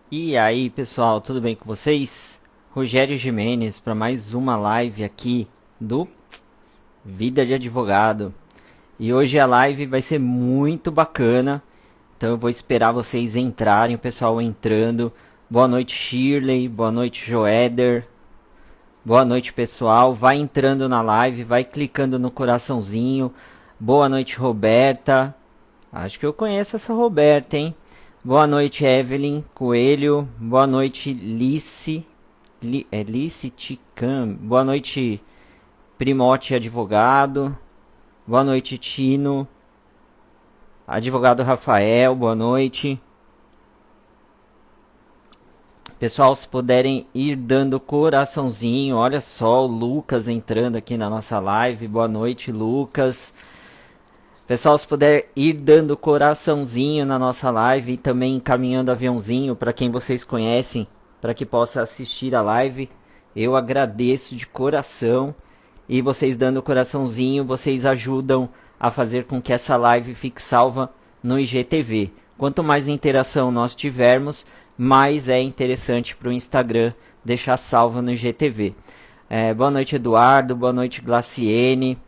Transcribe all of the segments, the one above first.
E aí, pessoal, tudo bem com vocês? Rogério Jimenez para mais uma live aqui do Vida de Advogado. E hoje a live vai ser muito bacana, então eu vou esperar vocês entrarem, o pessoal entrando. Boa noite, Shirley, boa noite, Joéder. Boa noite, pessoal. Vai entrando na live, vai clicando no coraçãozinho. Boa noite, Roberta. Acho que eu conheço essa Roberta, hein? Boa noite, Evelyn Coelho. Boa noite, Lice. Lice Ticam. Boa noite, Primote Advogado. Boa noite, Tino. Advogado Rafael, boa noite. Pessoal, se puderem ir dando coraçãozinho, olha só o Lucas entrando aqui na nossa live. Boa noite, Lucas. Pessoal, se puder ir dando coraçãozinho na nossa live e também encaminhando aviãozinho para quem vocês conhecem, para que possa assistir a live, eu agradeço de coração. E vocês dando coraçãozinho, vocês ajudam a fazer com que essa live fique salva no IGTV. Quanto mais interação nós tivermos, mais é interessante para o Instagram deixar salva no IGTV. Boa noite, Eduardo. Boa noite, Glaciene.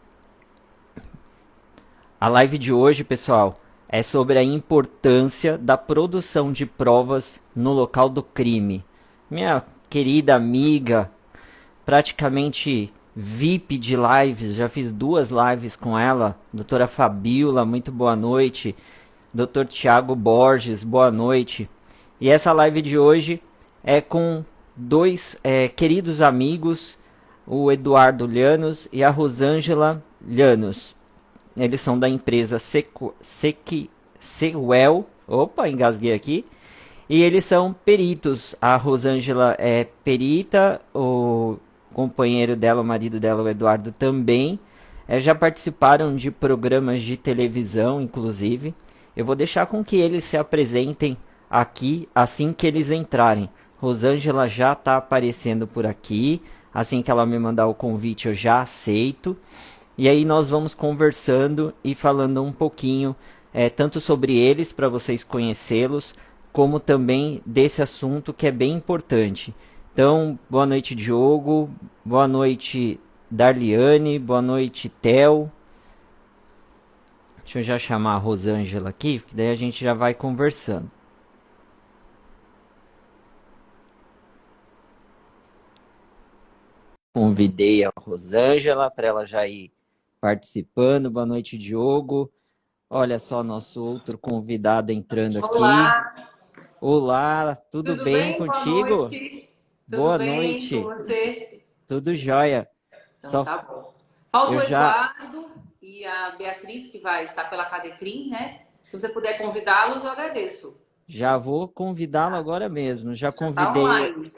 A live de hoje, pessoal, é sobre a importância da produção de provas no local do crime. Minha querida amiga, praticamente VIP de lives, já fiz 2 lives com ela. Doutora Fabiola, muito boa noite. Doutor Tiago Borges, boa noite. E essa live de hoje é com dois queridos amigos, o Eduardo Llanos e a Rosângela Llanos. Eles são da empresa Sewell. Opa, engasguei aqui. E eles são peritos. A Rosângela é perita, o companheiro dela, o marido dela, o Eduardo, também. Já participaram de programas de televisão, inclusive. Eu vou deixar com que eles se apresentem aqui assim que eles entrarem. Rosângela já está aparecendo por aqui. Assim que ela me mandar o convite, eu já aceito. E aí nós vamos conversando e falando um pouquinho, tanto sobre eles, para vocês conhecê-los, como também desse assunto que é bem importante. Então, boa noite, Diogo. Boa noite, Darliane. Boa noite, Theo. Deixa eu já chamar a Rosângela aqui, porque daí a gente já vai conversando. Convidei a Rosângela para ela já ir participando. Boa noite, Diogo. Olha só nosso outro convidado entrando aqui. Olá, Olá, tudo tudo bem bem? Boa contigo? noite. Tudo Boa bem com noite. você? Tudo jóia. Então Só tá bom. Falta eu o já Eduardo e a Beatriz, que vai estar pela Cadecrim, né? Se você puder convidá-los, eu agradeço. já vou convidá-lo agora mesmo. Já está online.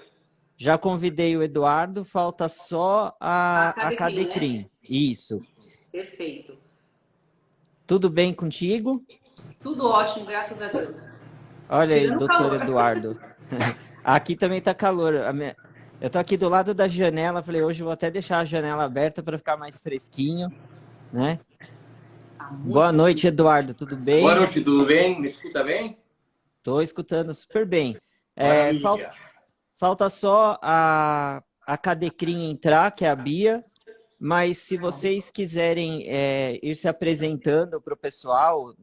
Já convidei o Eduardo, falta só A a Cadecrim, né? Cadecrim. Isso. Perfeito. Tudo bem contigo? Tudo ótimo, graças a Deus. Olha aí, Tirando o doutor calor. Eduardo. Aqui também tá calor. Eu tô aqui do lado da janela, falei, hoje eu vou até deixar a janela aberta para ficar mais fresquinho, né? Tá Boa muito noite, frio. Eduardo, tudo Boa bem? noite, tudo bem? Me escuta bem? Tô escutando super bem. É, Maravilha. falta só a Cadecrim entrar, que é a Bia, mas se vocês quiserem ir se apresentando para o pessoal,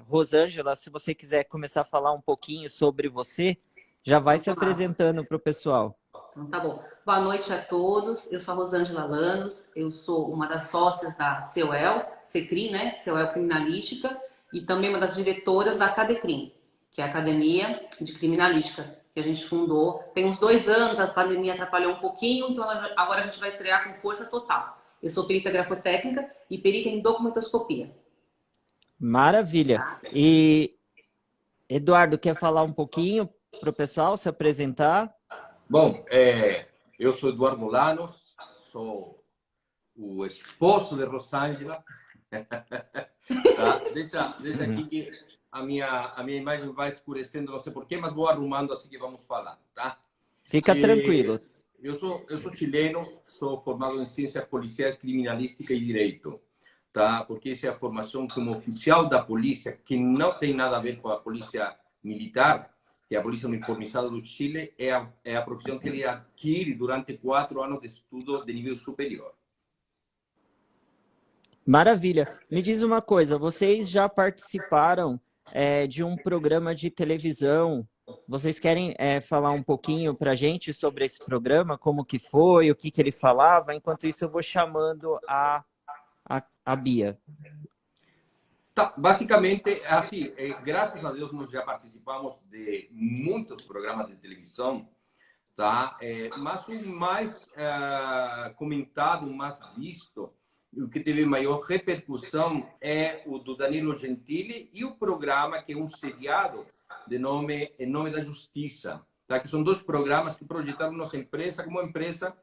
Rosângela, se você quiser começar a falar um pouquinho sobre você, já vai se Vamos lá. apresentando para o pessoal. Então tá bom. Boa noite a todos. Eu sou a Rosângela Llanos, eu sou uma das sócias da CEUEL, CECRIM, né? CEUEL Criminalística, e também uma das diretoras da Cadecrim, que é a Academia de Criminalística, que a gente fundou. Tem uns 2 anos, a pandemia atrapalhou um pouquinho, então agora a gente vai estrear com força total. Eu sou perita grafotécnica e perita em documentoscopia. Maravilha. E Eduardo, quer falar um pouquinho para o pessoal se apresentar? Bom, eu sou Eduardo Lanos, sou o esposo de Rosângela. Tá? Deixa aqui que a minha imagem vai escurecendo, não sei porquê, mas vou arrumando assim que vamos falar, tá? Fica tranquilo. Eu sou chileno, sou formado em Ciências Policiais, Criminalística e Direito, tá? Porque essa é a formação como oficial da polícia, que não tem nada a ver com a polícia militar, que é a Polícia Uniformizada do Chile, é a profissão que ele adquire durante 4 anos de estudo de nível superior. Maravilha. Me diz uma coisa, vocês já participaram de um programa de televisão? Vocês querem falar um pouquinho para a gente sobre esse programa, como que foi, o que que ele falava? Enquanto isso, eu vou chamando a Bia. Tá, basicamente, assim, graças a Deus nós já participamos de muitos programas de televisão, tá? Mas o mais comentado, o mais visto, o que teve maior repercussão é o do Danilo Gentili e o programa que é um seriado de nome Em Nome da Justiça, tá? Que são 2 programas que projetaram nossa empresa como uma empresa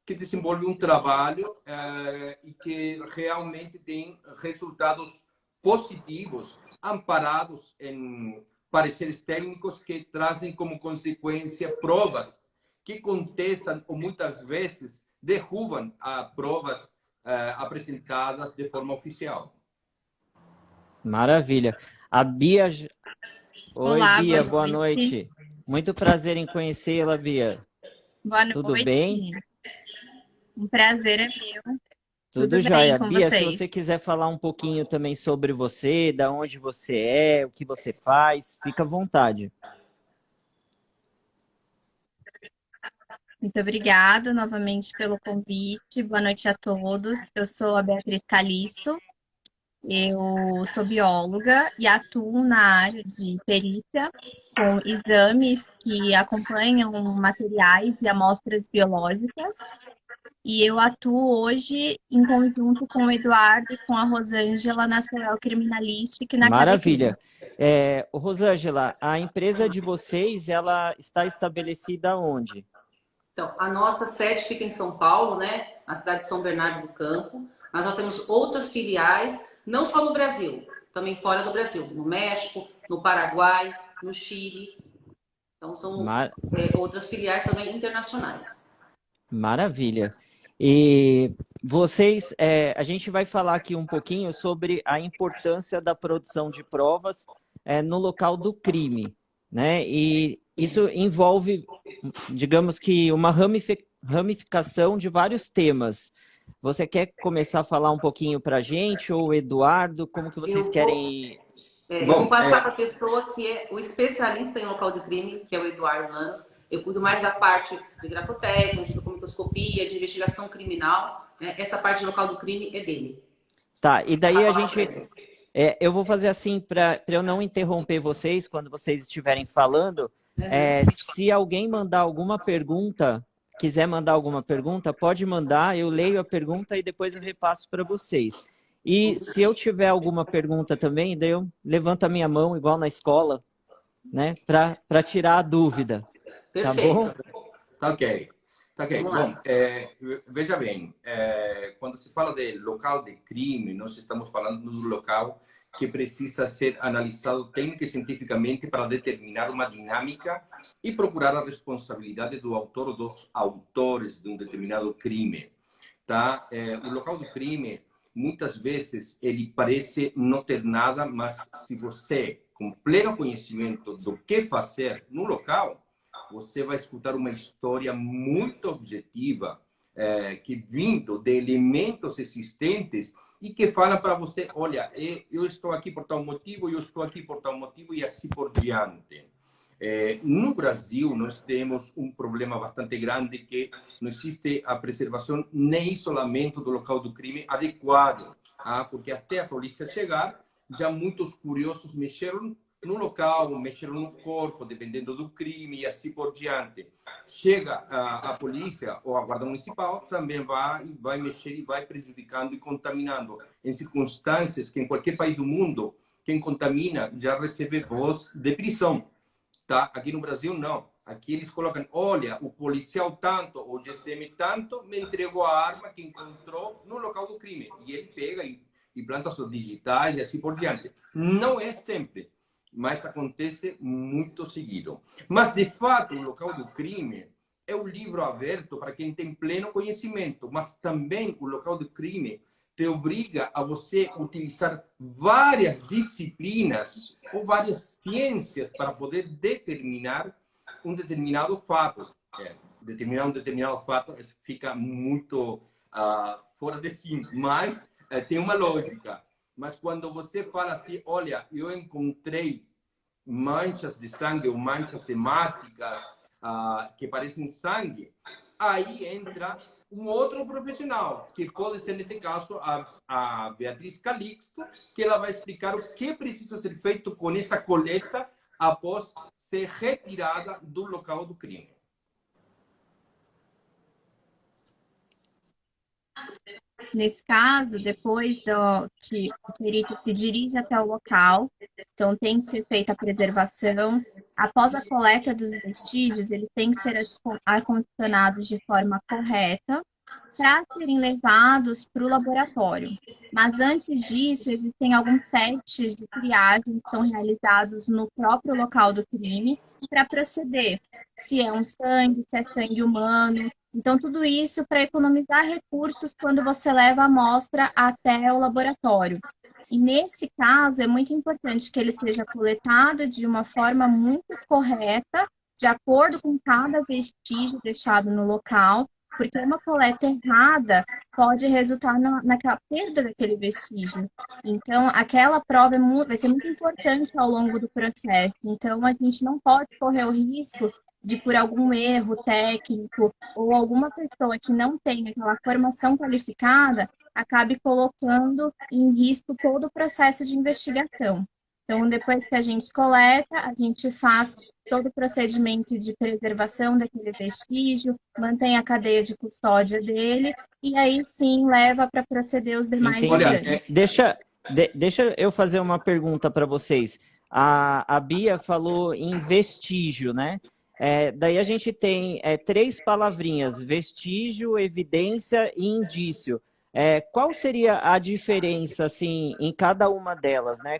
que desenvolve um trabalho e que realmente tem resultados positivos, amparados em pareceres técnicos que trazem como consequência provas que contestam ou muitas vezes derrubam provas apresentadas de forma oficial. Maravilha. A Bia. Oi, Olá, Bia, boa boa noite. noite. Muito prazer em conhecê-la, Bia. Boa Tudo noite. bem? Um prazer é meu. Tudo Tudo bem jóia. com Bia, se você vocês? quiser falar um pouquinho também sobre você, da onde você é, o que você faz, fica à vontade. Muito obrigada novamente pelo convite. Boa noite a todos. Eu sou a Beatriz Calisto. Eu sou bióloga e atuo na área de perícia com exames que acompanham materiais e amostras biológicas. E eu atuo hoje em conjunto com o Eduardo e com a Rosângela na Soel Criminalística e na Cadecrim. Maravilha. Rosângela, a empresa de vocês, ela está estabelecida onde? Então, a nossa sede fica em São Paulo, né? Na cidade de São Bernardo do Campo. Mas nós temos outras filiais, não só no Brasil, também fora do Brasil, no México, no Paraguai, no Chile. Então, são outras filiais também internacionais. Maravilha. E vocês, a gente vai falar aqui um pouquinho sobre a importância da produção de provas no local do crime, né? E isso envolve, digamos que, uma ramificação de vários temas. Você quer começar a falar um pouquinho para a gente, ou Eduardo, como que vocês querem? Eu vou passar para a pessoa que é o especialista em local de crime, que é o Eduardo Lanos. Eu cuido mais da parte de grafotécnica, de documentoscopia, de investigação criminal. Né? Essa parte de local do crime é dele. Tá, e daí a gente... eu vou fazer assim, para eu não interromper vocês quando vocês estiverem falando. Se alguém mandar alguma pergunta, quiser mandar alguma pergunta, pode mandar, eu leio a pergunta e depois eu repasso para vocês. E se eu tiver alguma pergunta também, daí eu levanto a minha mão, igual na escola, né, para tirar a dúvida. Perfeito. Tá bom? Tá ok. Tá ok. Bom, veja bem, quando se fala de local de crime, nós estamos falando do local que precisa ser analisado técnica e cientificamente para determinar uma dinâmica e procurar a responsabilidade do autor ou dos autores de um determinado crime. Tá? O local do crime, muitas vezes, ele parece não ter nada, mas se você, com pleno conhecimento do que fazer no local, você vai escutar uma história muito objetiva, que vindo de elementos existentes e que fala para você, olha, eu estou aqui por tal motivo, eu estou aqui por tal motivo e assim por diante. No Brasil, nós temos um problema bastante grande que não existe a preservação nem isolamento do local do crime adequado, porque até a polícia chegar, já muitos curiosos mexeram no local, mexeram no corpo, dependendo do crime e assim por diante. Chega a polícia ou a guarda municipal, também vai mexer e vai prejudicando e contaminando em circunstâncias que em qualquer país do mundo, quem contamina já recebe voz de prisão. Tá? Aqui no Brasil, não. Aqui eles colocam, olha, o policial tanto, o GCM tanto, me entregou a arma que encontrou no local do crime. E ele pega e planta seus digitais e assim por diante. Não é sempre, mas acontece muito seguido. Mas, de fato, o local do crime é um livro aberto para quem tem pleno conhecimento, mas também o local do crime te obriga a você utilizar várias disciplinas ou várias ciências para poder determinar um determinado fato. Determinar um determinado fato fica muito fora de si, mas tem uma lógica. Mas quando você fala assim, olha, eu encontrei manchas de sangue ou manchas hemáticas que parecem sangue, aí entra um outro profissional, que pode ser, neste caso, a Beatriz Calixto, que ela vai explicar o que precisa ser feito com essa coleta após ser retirada do local do crime. Nesse caso, depois que o perito se dirige até o local, então tem que ser feita a preservação. Após a coleta dos vestígios, eles têm que ser acondicionados de forma correta para serem levados para o laboratório. Mas antes disso, existem alguns testes de triagem que são realizados no próprio local do crime para proceder se é um sangue, se é sangue humano. Então, tudo isso para economizar recursos quando você leva a amostra até o laboratório. E nesse caso, é muito importante que ele seja coletado de uma forma muito correta, de acordo com cada vestígio deixado no local, porque uma coleta errada pode resultar naquela perda daquele vestígio. Então, aquela prova vai ser muito importante ao longo do processo. Então, a gente não pode correr o risco de, por algum erro técnico ou alguma pessoa que não tem aquela formação qualificada, acabe colocando em risco todo o processo de investigação. Então, depois que a gente coleta, a gente faz todo o procedimento de preservação daquele vestígio, mantém a cadeia de custódia dele, e aí sim leva para proceder os demais exames. Deixa eu fazer uma pergunta para vocês. A Bia falou em vestígio, né? Daí a gente tem 3 palavrinhas: vestígio, evidência e indício. Qual seria a diferença assim em cada uma delas, né?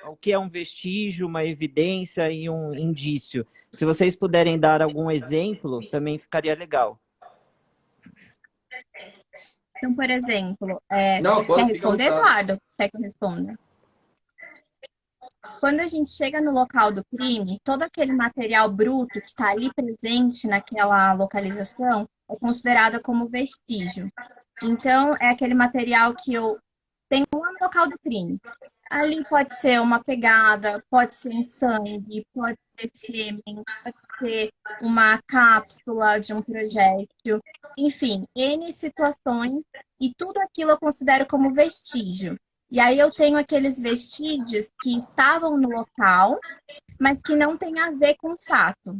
O que é um vestígio, uma evidência e um indício? Se vocês puderem dar algum exemplo, também ficaria legal. Então, por exemplo, Não, quer responder, Eduardo? Quer que eu responda? Quando a gente chega no local do crime, todo aquele material bruto que está ali presente naquela localização é considerado como vestígio. Então, é aquele material que eu tenho lá no local do crime. Ali pode ser uma pegada, pode ser um sangue, pode ser sêmen, pode ser uma cápsula de um projétil. Enfim, N situações, e tudo aquilo eu considero como vestígio. E aí eu tenho aqueles vestígios que estavam no local, mas que não têm a ver com o fato.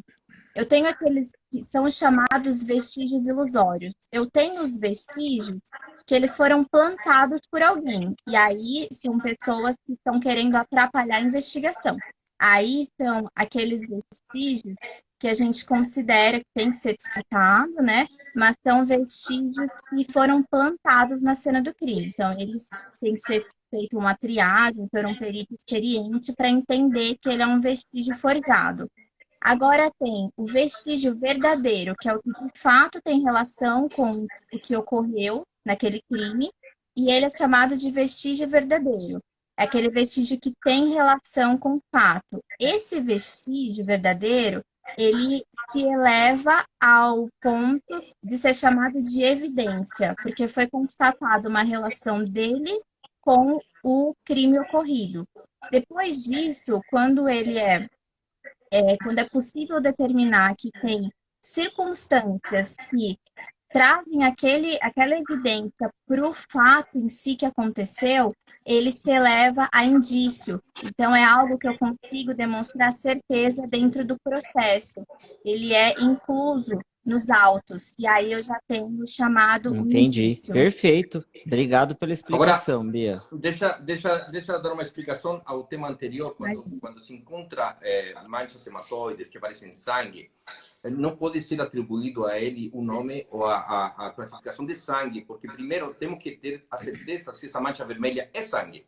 Eu tenho aqueles que são chamados vestígios ilusórios. Eu tenho os vestígios que eles foram plantados por alguém. E aí são pessoas que estão querendo atrapalhar a investigação. Aí são aqueles vestígios que a gente considera que tem que ser descartado, né? Mas são vestígios que foram plantados na cena do crime. Então, eles têm que ser feito uma triagem por um perito experiente para entender que ele é um vestígio forjado. Agora tem o vestígio verdadeiro, que é o que de fato tem relação com o que ocorreu naquele crime, e ele é chamado de vestígio verdadeiro. É aquele vestígio que tem relação com o fato. Esse vestígio verdadeiro, ele se eleva ao ponto de ser chamado de evidência, porque foi constatada uma relação dele com o crime ocorrido. Depois disso, quando é possível determinar que tem circunstâncias que trazem aquela evidência para o fato em si que aconteceu, ele se eleva a indício. Então, é algo que eu consigo demonstrar certeza dentro do processo. Ele é incluso nos autos. E aí eu já tenho o chamado Entendi. indício. Perfeito. Obrigado pela explicação, Bia. Deixa eu dar uma explicação ao tema anterior. Quando se encontra manchas hematoides que parecem sangue, não pode ser atribuído a ele o nome ou a classificação de sangue, porque primeiro temos que ter a certeza se essa mancha vermelha é sangue.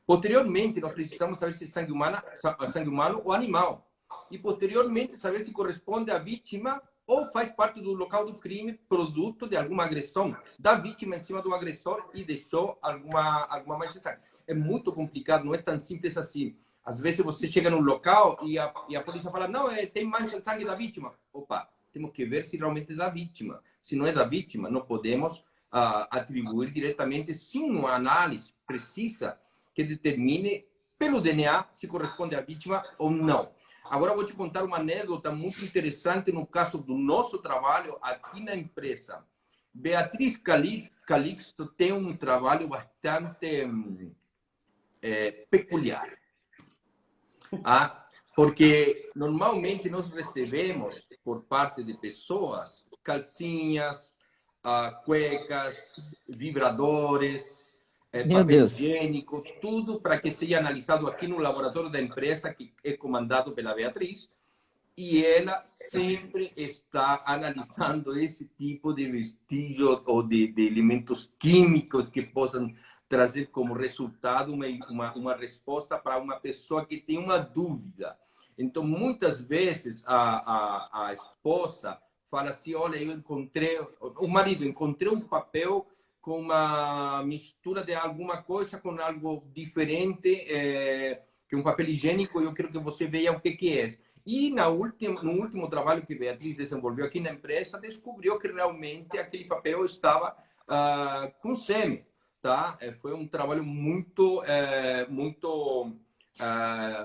Posteriormente, nós precisamos saber se é sangue humano ou animal. E posteriormente, saber se corresponde à vítima ou faz parte do local do crime, produto de alguma agressão da vítima em cima do agressor e deixou alguma mancha de sangue. É muito complicado, não é tão simples assim. Às vezes você chega no local e a polícia fala, não, tem mancha de sangue da vítima. Opa, temos que ver se realmente é da vítima. Se não é da vítima, não podemos atribuir diretamente, sem uma análise precisa que determine pelo DNA se corresponde à vítima ou não. Agora eu vou te contar uma anedota muito interessante no caso do nosso trabalho aqui na empresa. Beatriz Calixto tem um trabalho bastante peculiar. Porque normalmente nós recebemos por parte de pessoas calcinhas, cuecas, vibradores, Meu papel Deus. higiênico, tudo para que seja analisado aqui no laboratório da empresa, que é comandado pela Beatriz, e ela sempre está analisando esse tipo de vestígios ou de elementos químicos que possam trazer como resultado uma resposta para uma pessoa que tem uma dúvida. Então, muitas vezes, a esposa fala assim, olha, eu encontrei, o marido, encontrei um papel com uma mistura de alguma coisa com algo diferente, que um papel higiênico, eu quero que você veja o que é. E no último trabalho que Beatriz desenvolveu aqui na empresa, descobriu que realmente aquele papel estava com sêmen. Tá? Foi um trabalho muito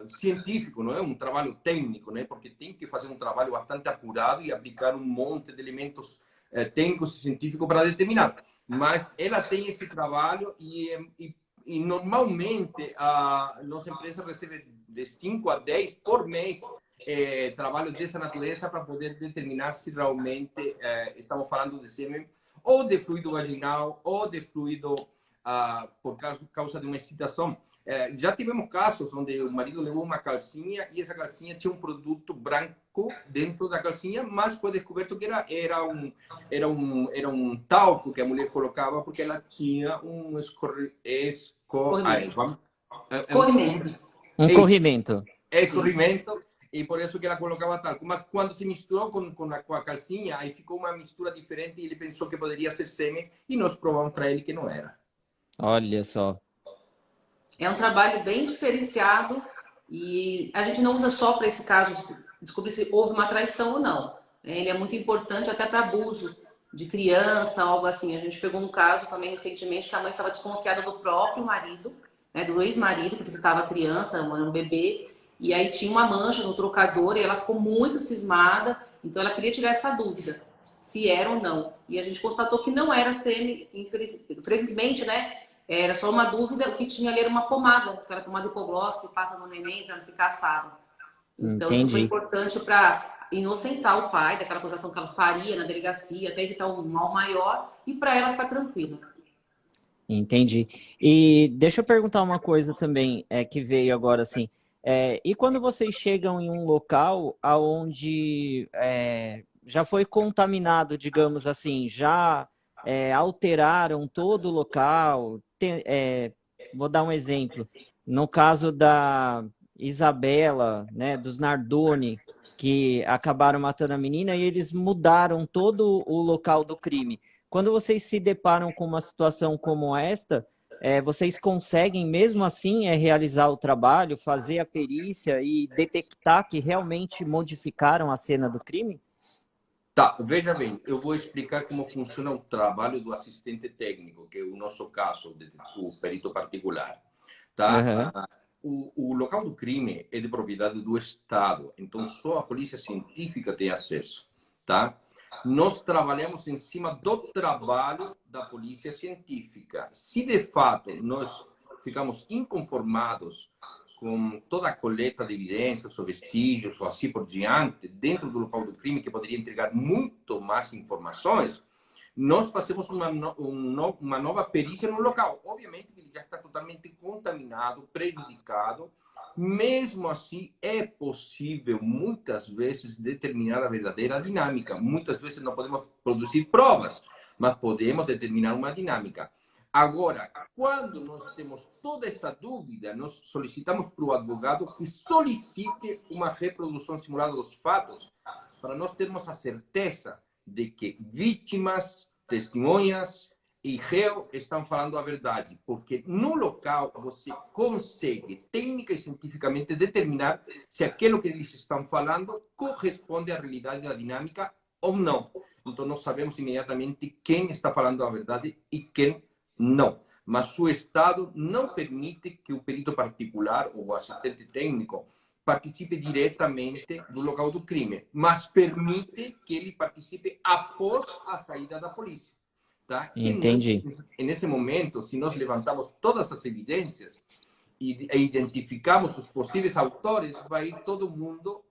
científico, não é um trabalho técnico, né? Porque tem que fazer um trabalho bastante apurado e aplicar um monte de elementos técnicos e científicos para determinar. Mas ela tem esse trabalho e normalmente a nossa empresa recebe de 5 a 10 por mês trabalho dessa natureza para poder determinar se realmente estamos falando de sêmen ou de fluido vaginal ou de fluido por causa de uma excitação. Já tivemos casos onde o marido levou uma calcinha e essa calcinha tinha um produto branco dentro da calcinha, mas foi descoberto que era um talco que a mulher colocava porque ela tinha um Corrimento. Corrimento. Escorrimento, e por isso que ela colocava talco. Mas quando se misturou com a calcinha, aí ficou uma mistura diferente e ele pensou que poderia ser sêmen e nós provamos para ele que não era. Olha só. É um trabalho bem diferenciado e a gente não usa só para esse caso descobrir se houve uma traição ou não. Ele é muito importante até para abuso de criança, algo assim. A gente pegou um caso também recentemente que a mãe estava desconfiada do próprio marido, né, do ex-marido, porque estava criança, era um bebê, e aí tinha uma mancha no trocador e ela ficou muito cismada, então ela queria tirar essa dúvida, se era ou não. E a gente constatou que não era sêmen, infelizmente, né? Era só uma dúvida, o que tinha ali era uma pomada, aquela pomada hipoglós que passa no neném para não ficar assado. Então Entendi. isso foi importante para inocentar o pai daquela acusação que ela faria na delegacia, até evitar um mal maior e para ela ficar tranquila. Entendi. E deixa eu perguntar uma coisa também, que veio agora assim. E quando vocês chegam em um local onde já foi contaminado, digamos assim, já alteraram todo o local? Vou dar um exemplo. No caso da Isabela, né, dos Nardoni, que acabaram matando a menina e eles mudaram todo o local do crime. Quando vocês se deparam com uma situação como esta, vocês conseguem, mesmo assim, realizar o trabalho, fazer a perícia e detectar que realmente modificaram a cena do crime? Tá, veja bem, eu vou explicar como funciona o trabalho do assistente técnico, que é o nosso caso, o perito particular. Tá? O local do crime é de propriedade do Estado, então só a polícia científica tem acesso. Tá? Nós trabalhamos em cima do trabalho da polícia científica. Se de fato nós ficamos inconformados com toda a coleta de evidências ou vestígios ou assim por diante, dentro do local do crime, que poderia entregar muito mais informações, nós fazemos uma nova perícia no local. Obviamente que ele já está totalmente contaminado, prejudicado. Mesmo assim, é possível, muitas vezes, determinar a verdadeira dinâmica. Muitas vezes não podemos produzir provas, mas podemos determinar uma dinâmica. Agora, quando nós temos toda essa dúvida, nós solicitamos para o advogado que solicite uma reprodução simulada dos fatos para nós termos a certeza de que vítimas, testemunhas e réu estão falando a verdade, porque no local você consegue técnica e cientificamente determinar se aquilo que eles estão falando corresponde à realidade da dinâmica ou não. Então nós sabemos imediatamente quem está falando a verdade e quem não. Mas o Estado não permite que o perito particular ou o assistente técnico participe diretamente do local do crime, mas permite que ele participe após a saída da polícia. Tá? Entendi. Nesse momento, se nós levantamos todas as evidências e identificamos os possíveis autores, vai ir todo mundo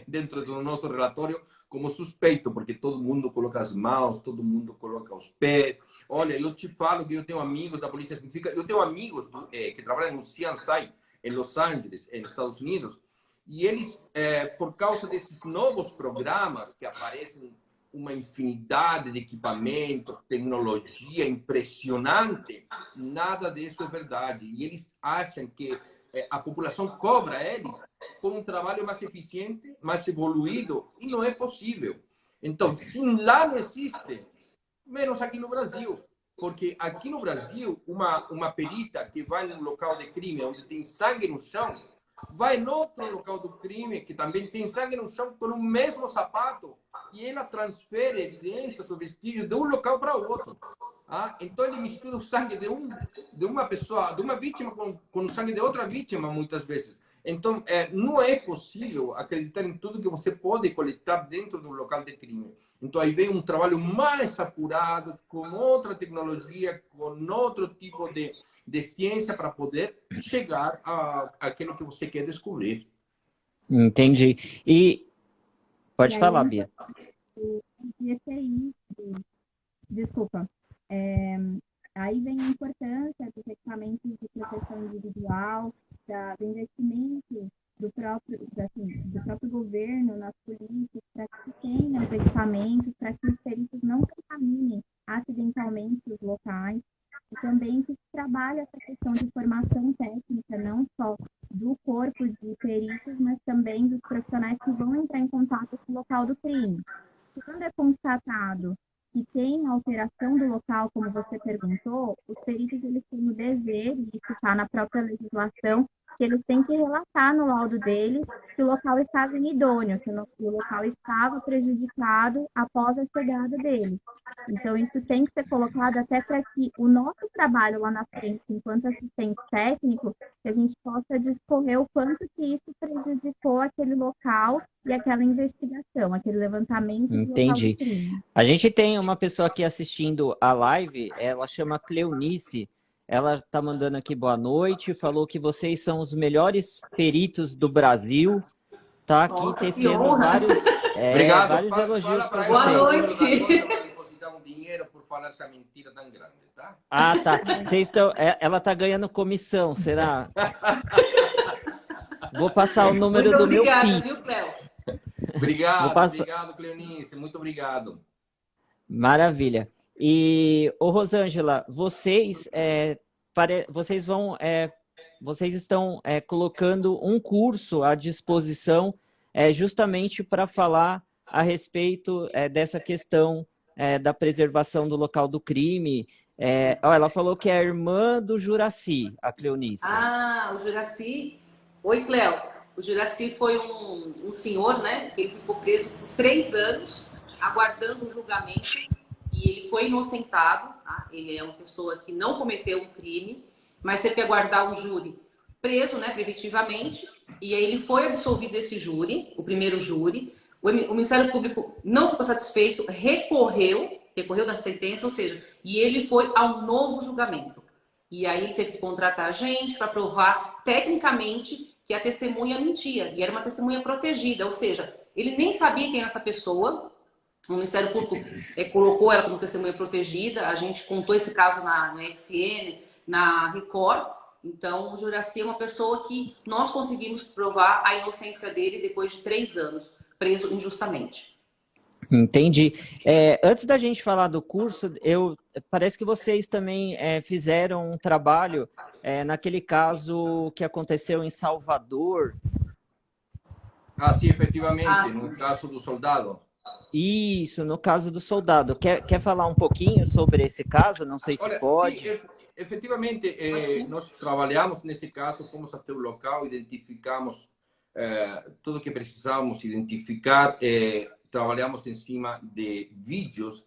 dentro do nosso relatório como suspeito, porque todo mundo coloca as mãos, todo mundo coloca os pés. Olha, eu te falo que eu tenho amigos da polícia científica, eu tenho amigos que trabalham no CSI em Los Angeles, nos Estados Unidos, e eles, por causa desses novos programas que aparecem, uma infinidade de equipamento, tecnologia impressionante, nada disso é verdade. E eles acham que a população cobra eles por um trabalho mais eficiente, mais evoluído, e não é possível. Então, se lá não existe, menos aqui no Brasil. Porque aqui no Brasil, uma perita que vai num local de crime onde tem sangue no chão, vai no outro local do crime, que também tem sangue no chão, com o mesmo sapato, e ela transfere evidências ou vestígios de um local para o outro. Então ele mistura o sangue de uma pessoa, de uma vítima, com o sangue de outra vítima, muitas vezes. Então, não é possível acreditar em tudo que você pode coletar dentro do local de crime. Então, aí vem um trabalho mais apurado, com outra tecnologia, com outro tipo de ciência para poder chegar àquilo que você quer descobrir. Entendi. E pode falar, Bia. Desculpa. Aí vem a importância dos equipamentos de proteção individual, do investimento do próprio governo nas polícias, para que tenham os equipamentos, para que os peritos não contaminem acidentalmente os locais, e também que se trabalhe essa questão de formação técnica, não só do corpo de peritos, mas também dos profissionais que vão entrar em contato com o local do crime. Quando é constatado que tem alteração do local, como você perguntou, os peritos eles têm o dever, e isso está na própria legislação, que eles têm que relatar no laudo deles que o local estava inidôneo, que o local estava prejudicado após a chegada deles. Então, isso tem que ser colocado até para que o nosso trabalho lá na frente, enquanto assistente técnico, que a gente possa discorrer o quanto que isso prejudicou aquele local e aquela investigação, aquele levantamento do local do crime. A gente tem uma pessoa aqui assistindo a live, ela chama Cleonice. Ela está mandando aqui boa noite, falou que vocês são os melhores peritos do Brasil. Tá aqui tecendo vários elogios para vocês. Boa noite. Para depositar um dinheiro por falar essa mentira tão grande, tá? Ah, tá. Ela está ganhando comissão, será? Vou passar o número do meu PIX. Viu, Cléo? Obrigado, Cleonice. Muito obrigado. Maravilha. E, Rosângela, vocês estão colocando um curso à disposição justamente para falar a respeito dessa questão da preservação do local do crime. Ela falou que é a irmã do Juracy, a Cleonice. O Juracy. Oi, Cléo. O Juracy foi um senhor, né? Que ele ficou preso por 3 anos, aguardando o julgamento. E ele foi inocentado, tá? Ele é uma pessoa que não cometeu um crime, mas teve que aguardar o júri preso, né, preventivamente. E aí ele foi absolvido desse júri, o primeiro júri. O Ministério Público não ficou satisfeito, recorreu da sentença, ou seja, e ele foi ao novo julgamento. E aí ele teve que contratar a gente para provar tecnicamente que a testemunha mentia. E era uma testemunha protegida, ou seja, ele nem sabia quem era essa pessoa. O Ministério Público colocou ela como testemunha protegida. A gente contou esse caso na XN, na Record. Então, o Juracy é uma pessoa que nós conseguimos provar a inocência dele depois de 3 anos, preso injustamente. Entendi. Antes da gente falar do curso, parece que vocês também fizeram um trabalho naquele caso que aconteceu em Salvador. Ah, sim, efetivamente, Ah, no sim. caso do soldado. Isso, no caso do soldado. Quer falar um pouquinho sobre esse caso? Não sei se Olha, sim, pode. efetivamente, Pode sim. nós trabalhamos nesse caso, fomos até o local, identificamos tudo o que precisávamos identificar, trabalhamos em cima de vídeos,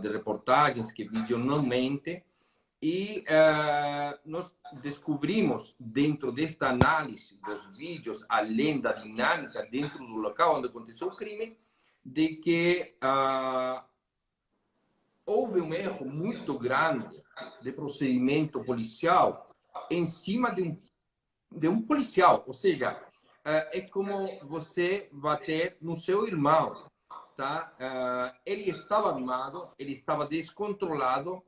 de reportagens, que vídeo não mente, e nós descobrimos, dentro desta análise dos vídeos, além da dinâmica dentro do local onde aconteceu o crime, de que houve um erro muito grande de procedimento policial em cima de um policial. Ou seja, é como você bater no seu irmão. Tá? Ele estava armado, ele estava descontrolado,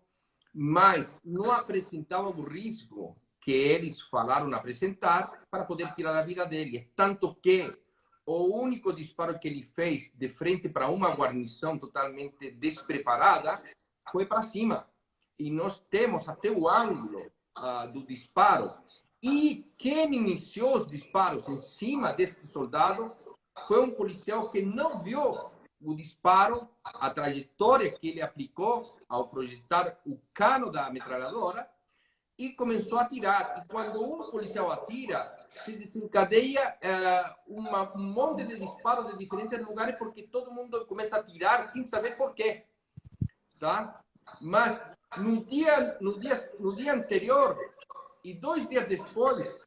mas não apresentava o risco que eles falaram apresentar para poder tirar a vida dele. Tanto que o único disparo que ele fez de frente para uma guarnição totalmente despreparada foi para cima. E nós temos até o ângulo do disparo. E quem iniciou os disparos em cima desse soldado foi um policial que não viu o disparo, a trajetória que ele aplicou ao projetar o cano da metralhadora, e começou a atirar. E quando um policial atira, se desencadeia um monte de disparos de diferentes lugares, porque todo mundo começa a atirar sem saber por quê. Tá? Mas no dia anterior e 2 dias depois,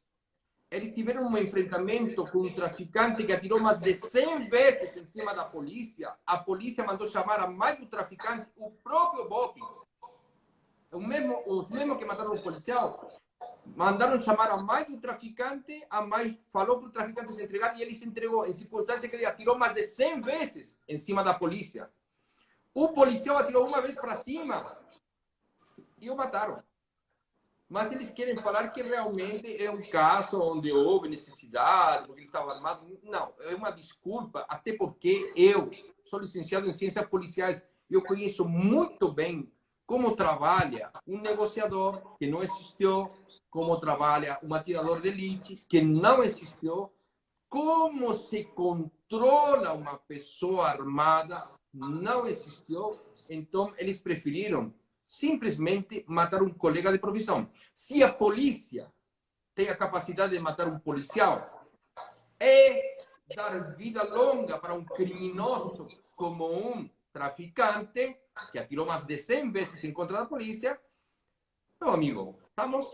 eles tiveram um enfrentamento com um traficante que atirou mais de 100 vezes em cima da polícia. A polícia mandou chamar a mãe do traficante, o próprio Bob. Os mesmos que mataram o policial, mandaram chamar a mãe do traficante, a mãe falou para o traficante se entregar e ele se entregou, em circunstância que ele atirou mais de 100 vezes em cima da polícia. O policial atirou uma vez para cima e o mataram. Mas eles querem falar que realmente é um caso onde houve necessidade, porque ele estava armado. Não, é uma desculpa, até porque eu sou licenciado em ciências policiais e eu conheço muito bem como trabalha um negociador que não existiu, como trabalha um atirador de elite que não existiu, como se controla uma pessoa armada, não existiu. Então, eles preferiram simplesmente matar um colega de profissão. Se a polícia tem a capacidade de matar um policial, é dar vida longa para um criminoso como um traficante que atirou mais de 100 vezes em contra da polícia. Meu amigo, estamos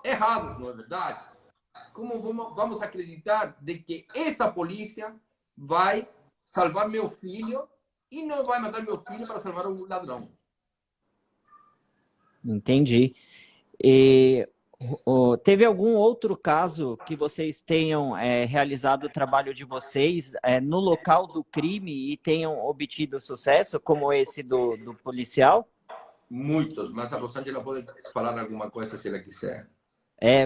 errados, não é verdade? Como vamos acreditar de que essa polícia vai salvar meu filho e não vai matar meu filho para salvar um ladrão? Entendi. E, teve algum outro caso que vocês tenham realizado o trabalho de vocês no local do crime e tenham obtido sucesso, como esse do policial? Muitos, mas a Rosângela pode falar alguma coisa se ela quiser.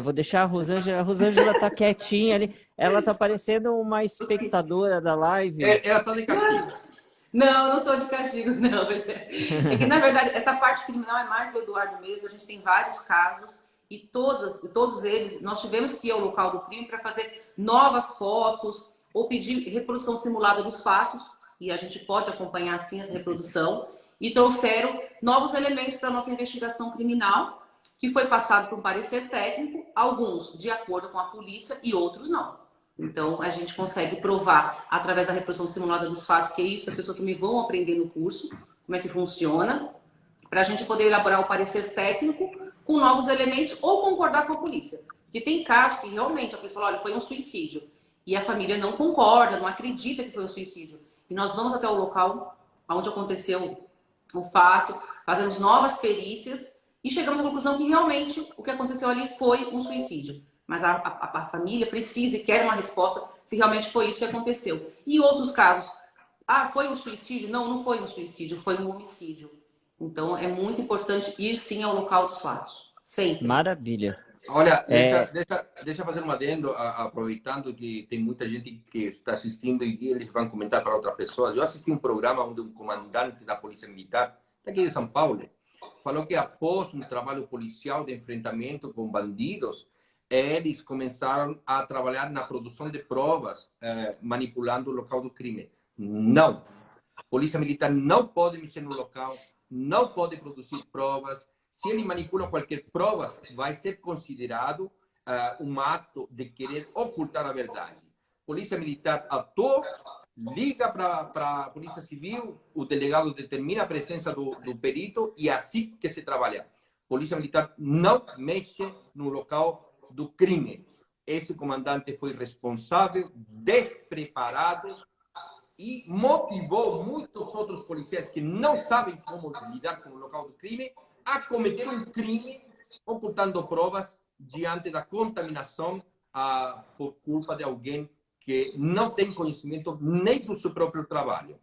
Vou deixar a Rosângela. A Rosângela tá quietinha ali. Ela tá parecendo uma espectadora da live. Ela está de castigo. Não, não estou de castigo, não. É que, na verdade, essa parte criminal é mais do Eduardo mesmo. A gente tem vários casos e todos eles, nós tivemos que ir ao local do crime para fazer novas fotos ou pedir reprodução simulada dos fatos, e a gente pode acompanhar, assim, essa reprodução, e trouxeram novos elementos para a nossa investigação criminal, que foi passado por um parecer técnico, alguns de acordo com a polícia e outros não. Então, a gente consegue provar, através da reprodução simulada dos fatos, que é isso que as pessoas também vão aprender no curso, como é que funciona, para a gente poder elaborar o parecer técnico com novos elementos ou concordar com a polícia. Porque tem casos que realmente a pessoa fala, olha, foi um suicídio, e a família não concorda, não acredita que foi um suicídio. E nós vamos até o local onde aconteceu o fato, fazemos novas perícias e chegamos à conclusão que realmente o que aconteceu ali foi um suicídio. Mas a família precisa e quer uma resposta se realmente foi isso que aconteceu. E outros casos, foi um suicídio? Não, não foi um suicídio, foi um homicídio. Então, é muito importante ir sim ao local dos fatos. Sempre. Maravilha. Olha, deixa fazer um adendo, aproveitando que tem muita gente que está assistindo e eles vão comentar para outras pessoas. Eu assisti um programa onde um comandante da Polícia Militar, daqui de São Paulo, falou que após um trabalho policial de enfrentamento com bandidos, eles começaram a trabalhar na produção de provas, manipulando o local do crime. Não. Polícia Militar não pode mexer no local, não pode produzir provas. Se ele manipula qualquer prova, vai ser considerado um ato de querer ocultar a verdade. Polícia Militar atuou, liga para a Polícia Civil, o delegado determina a presença do perito e assim que se trabalha. Polícia Militar não mexe no local do crime. Esse comandante foi responsável, despreparado e motivou muitos outros policiais que não sabem como lidar com o local do crime a cometer um crime ocultando provas diante da contaminação por culpa de alguém que não tem conhecimento nem do seu próprio trabalho.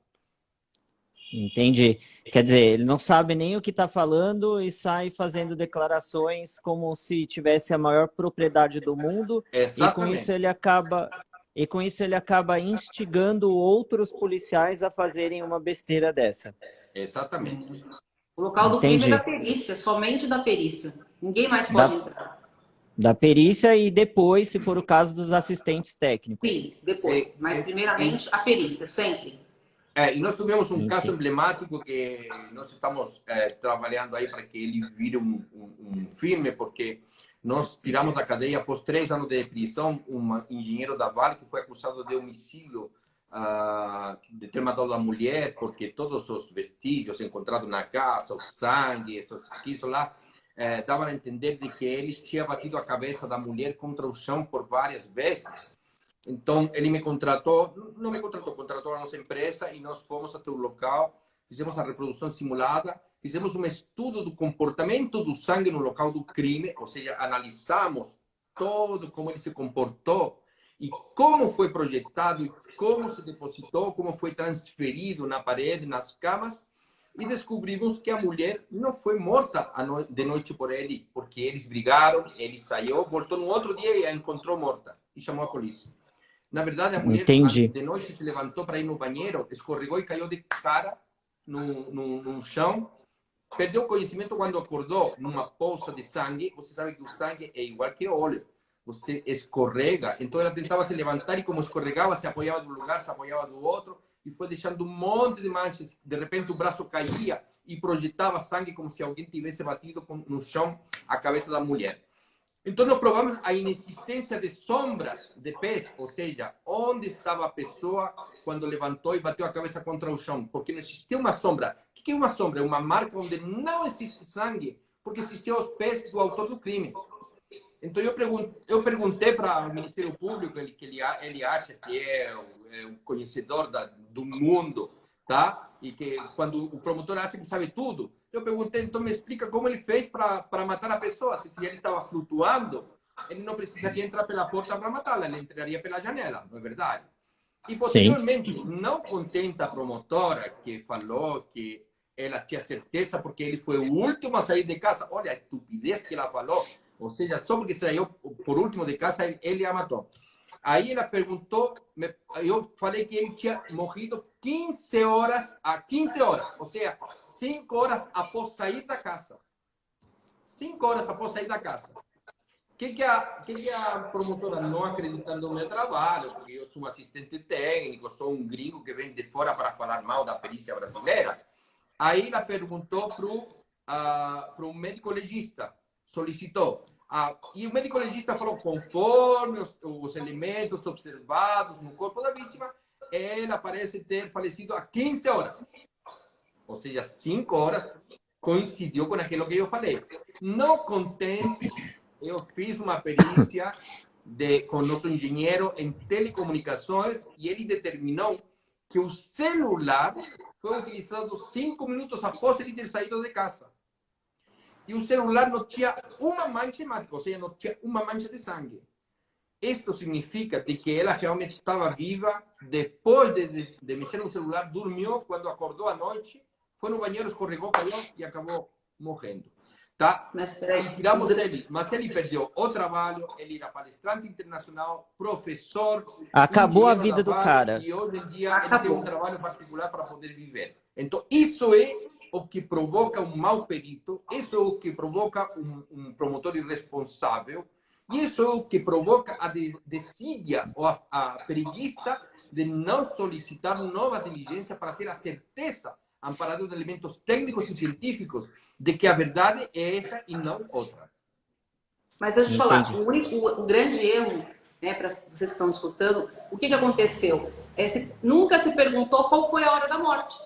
Entendi. Quer dizer, ele não sabe nem o que está falando e sai fazendo declarações como se tivesse a maior propriedade do mundo. Exatamente. E com isso ele acaba instigando outros policiais a fazerem uma besteira dessa. Exatamente. O local do crime é da perícia, somente da perícia. Ninguém mais pode entrar. Da perícia e depois, se for o caso, dos assistentes técnicos. Sim, depois. Mas primeiramente a perícia, sempre. E nós tivemos um caso emblemático que nós estamos trabalhando aí para que ele vire um filme, porque nós tiramos da cadeia, após 3 anos de prisão, um engenheiro da Vale que foi acusado de homicídio, de ter matado a mulher, porque todos os vestígios encontrados na casa, o sangue, isso lá, davam a entender de que ele tinha batido a cabeça da mulher contra o chão por várias vezes. Então, ele me contratou, não me contratou, contratou a nossa empresa e nós fomos até o local, fizemos a reprodução simulada, fizemos um estudo do comportamento do sangue no local do crime, ou seja, analisamos todo como ele se comportou e como foi projetado, e como se depositou, como foi transferido na parede, nas camas, e descobrimos que a mulher não foi morta de noite por ele, porque eles brigaram, ele saiu, voltou no outro dia e a encontrou morta e chamou a polícia. Na verdade, a mulher de noite se levantou para ir no banheiro, escorregou e caiu de cara no chão, perdeu o conhecimento quando acordou numa poça de sangue. Você sabe que o sangue é igual que óleo, você escorrega. Então ela tentava se levantar e como escorregava, se apoiava de um lugar, se apoiava do outro e foi deixando um monte de manchas. De repente o braço caía e projetava sangue como se alguém tivesse batido no chão a cabeça da mulher. Então, nós provamos a inexistência de sombras de pés, ou seja, onde estava a pessoa quando levantou e bateu a cabeça contra o chão, porque não existia uma sombra. O que é uma sombra? É uma marca onde não existe sangue, porque existiam os pés do autor do crime. Então, eu perguntei para o Ministério Público, que ele acha que é o conhecedor do mundo, tá? E que quando o promotor acha que sabe tudo, eu perguntei, então me explica como ele fez para matar a pessoa. Se ele estava flutuando, ele não precisaria entrar pela porta para matá-la, ele entraria pela janela, não é verdade? E posteriormente, não contenta a promotora, que falou que ela tinha certeza porque ele foi o último a sair de casa. Olha a estupidez que ela falou. Ou seja, só porque saiu por último de casa, ele a matou. Aí ela perguntou, eu falei que ele tinha morrido 15 horas, ou seja, 5 horas após sair da casa. 5 horas após sair da casa. O que a promotora, não acreditando no meu trabalho, porque eu sou um assistente técnico, sou um gringo que vem de fora para falar mal da perícia brasileira, aí ela perguntou para o médico legista, solicitou. E o médico legista falou, conforme os elementos observados no corpo da vítima, ela parece ter falecido há 15 horas. Ou seja, 5 horas coincidiu com aquilo que eu falei. Não contente, eu fiz uma perícia com o nosso engenheiro em telecomunicações e ele determinou que o celular foi utilizado 5 minutos após ele ter saído de casa. E o celular não tinha uma mancha hemática, ou seja, não tinha uma mancha de sangue. Isto significa de que ela realmente estava viva, depois de mexer no celular, dormiu, quando acordou à noite, foi no banheiro, escorregou, caiu e acabou morrendo. Tá? Mas peraí, tiramos ele, mas ele perdeu o trabalho, ele era palestrante internacional, professor. Acabou a vida do cara. E hoje em dia ele tem um trabalho particular para poder viver. Então, isso é o que provoca um mau perito, isso é o que provoca um promotor irresponsável E isso é o que provoca a desídia ou a preguiça de não solicitar nova diligência para ter a certeza, amparado em elementos técnicos e científicos, de que a verdade é essa e não outra. Mas deixa eu te falar, Entendi. o grande erro, né, para vocês que estão escutando, o que aconteceu? Nunca se perguntou qual foi a hora da morte.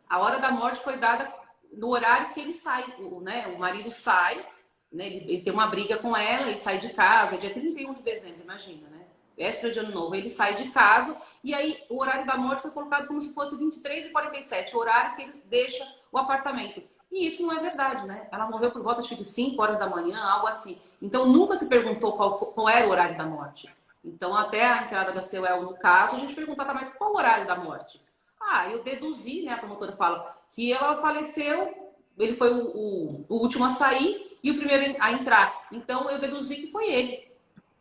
A hora da morte foi dada no horário que ele sai, né? O marido sai, né? Ele tem uma briga com ela, ele sai de casa, dia 31 de dezembro, imagina, né? Véspera de ano novo, ele sai de casa e aí o horário da morte foi colocado como se fosse 23h47, o horário que ele deixa o apartamento. E isso não é verdade, né? Ela morreu por volta de 5 horas da manhã, algo assim. Então nunca se perguntou qual era o horário da morte. Então até a entrada da CEUEL no caso, a gente perguntava, mas qual o horário da morte? Ah, eu deduzi, né? A promotora fala que ela faleceu, ele foi o último a sair e o primeiro a entrar. Então eu deduzi que foi ele.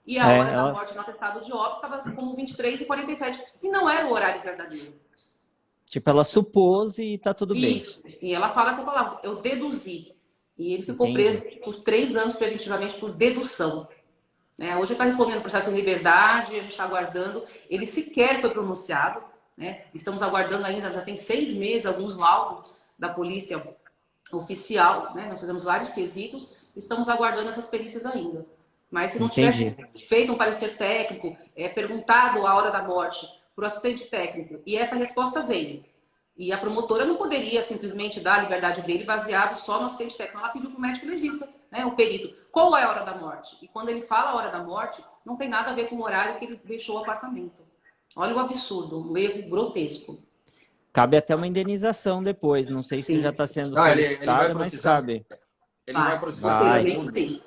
E a hora da morte no atestado de óbito estava como 23h47. E não era o horário verdadeiro. Tipo, ela supôs e tá tudo bem. Isso. E ela fala essa palavra, eu deduzi. E ele ficou preso por 3 anos preventivamente por dedução. Né? Hoje ele está respondendo o processo em liberdade, a gente está aguardando. Ele sequer foi pronunciado. Né? Estamos aguardando ainda, já tem 6 meses, alguns laudos da polícia oficial. Né? Nós fizemos vários quesitos, estamos aguardando essas perícias ainda. Mas se não tivesse feito um parecer técnico, perguntado a hora da morte para o assistente técnico, e essa resposta veio. E a promotora não poderia simplesmente dar a liberdade dele baseado só no assistente técnico. Ela pediu para o médico legista, né, o perito, qual é a hora da morte? E quando ele fala a hora da morte, não tem nada a ver com o horário que ele deixou o apartamento. Olha o absurdo, um erro grotesco. Cabe até uma indenização depois. Não sei se já está sendo solicitada, mas cabe. Ele vai processar. Posteriormente, sim.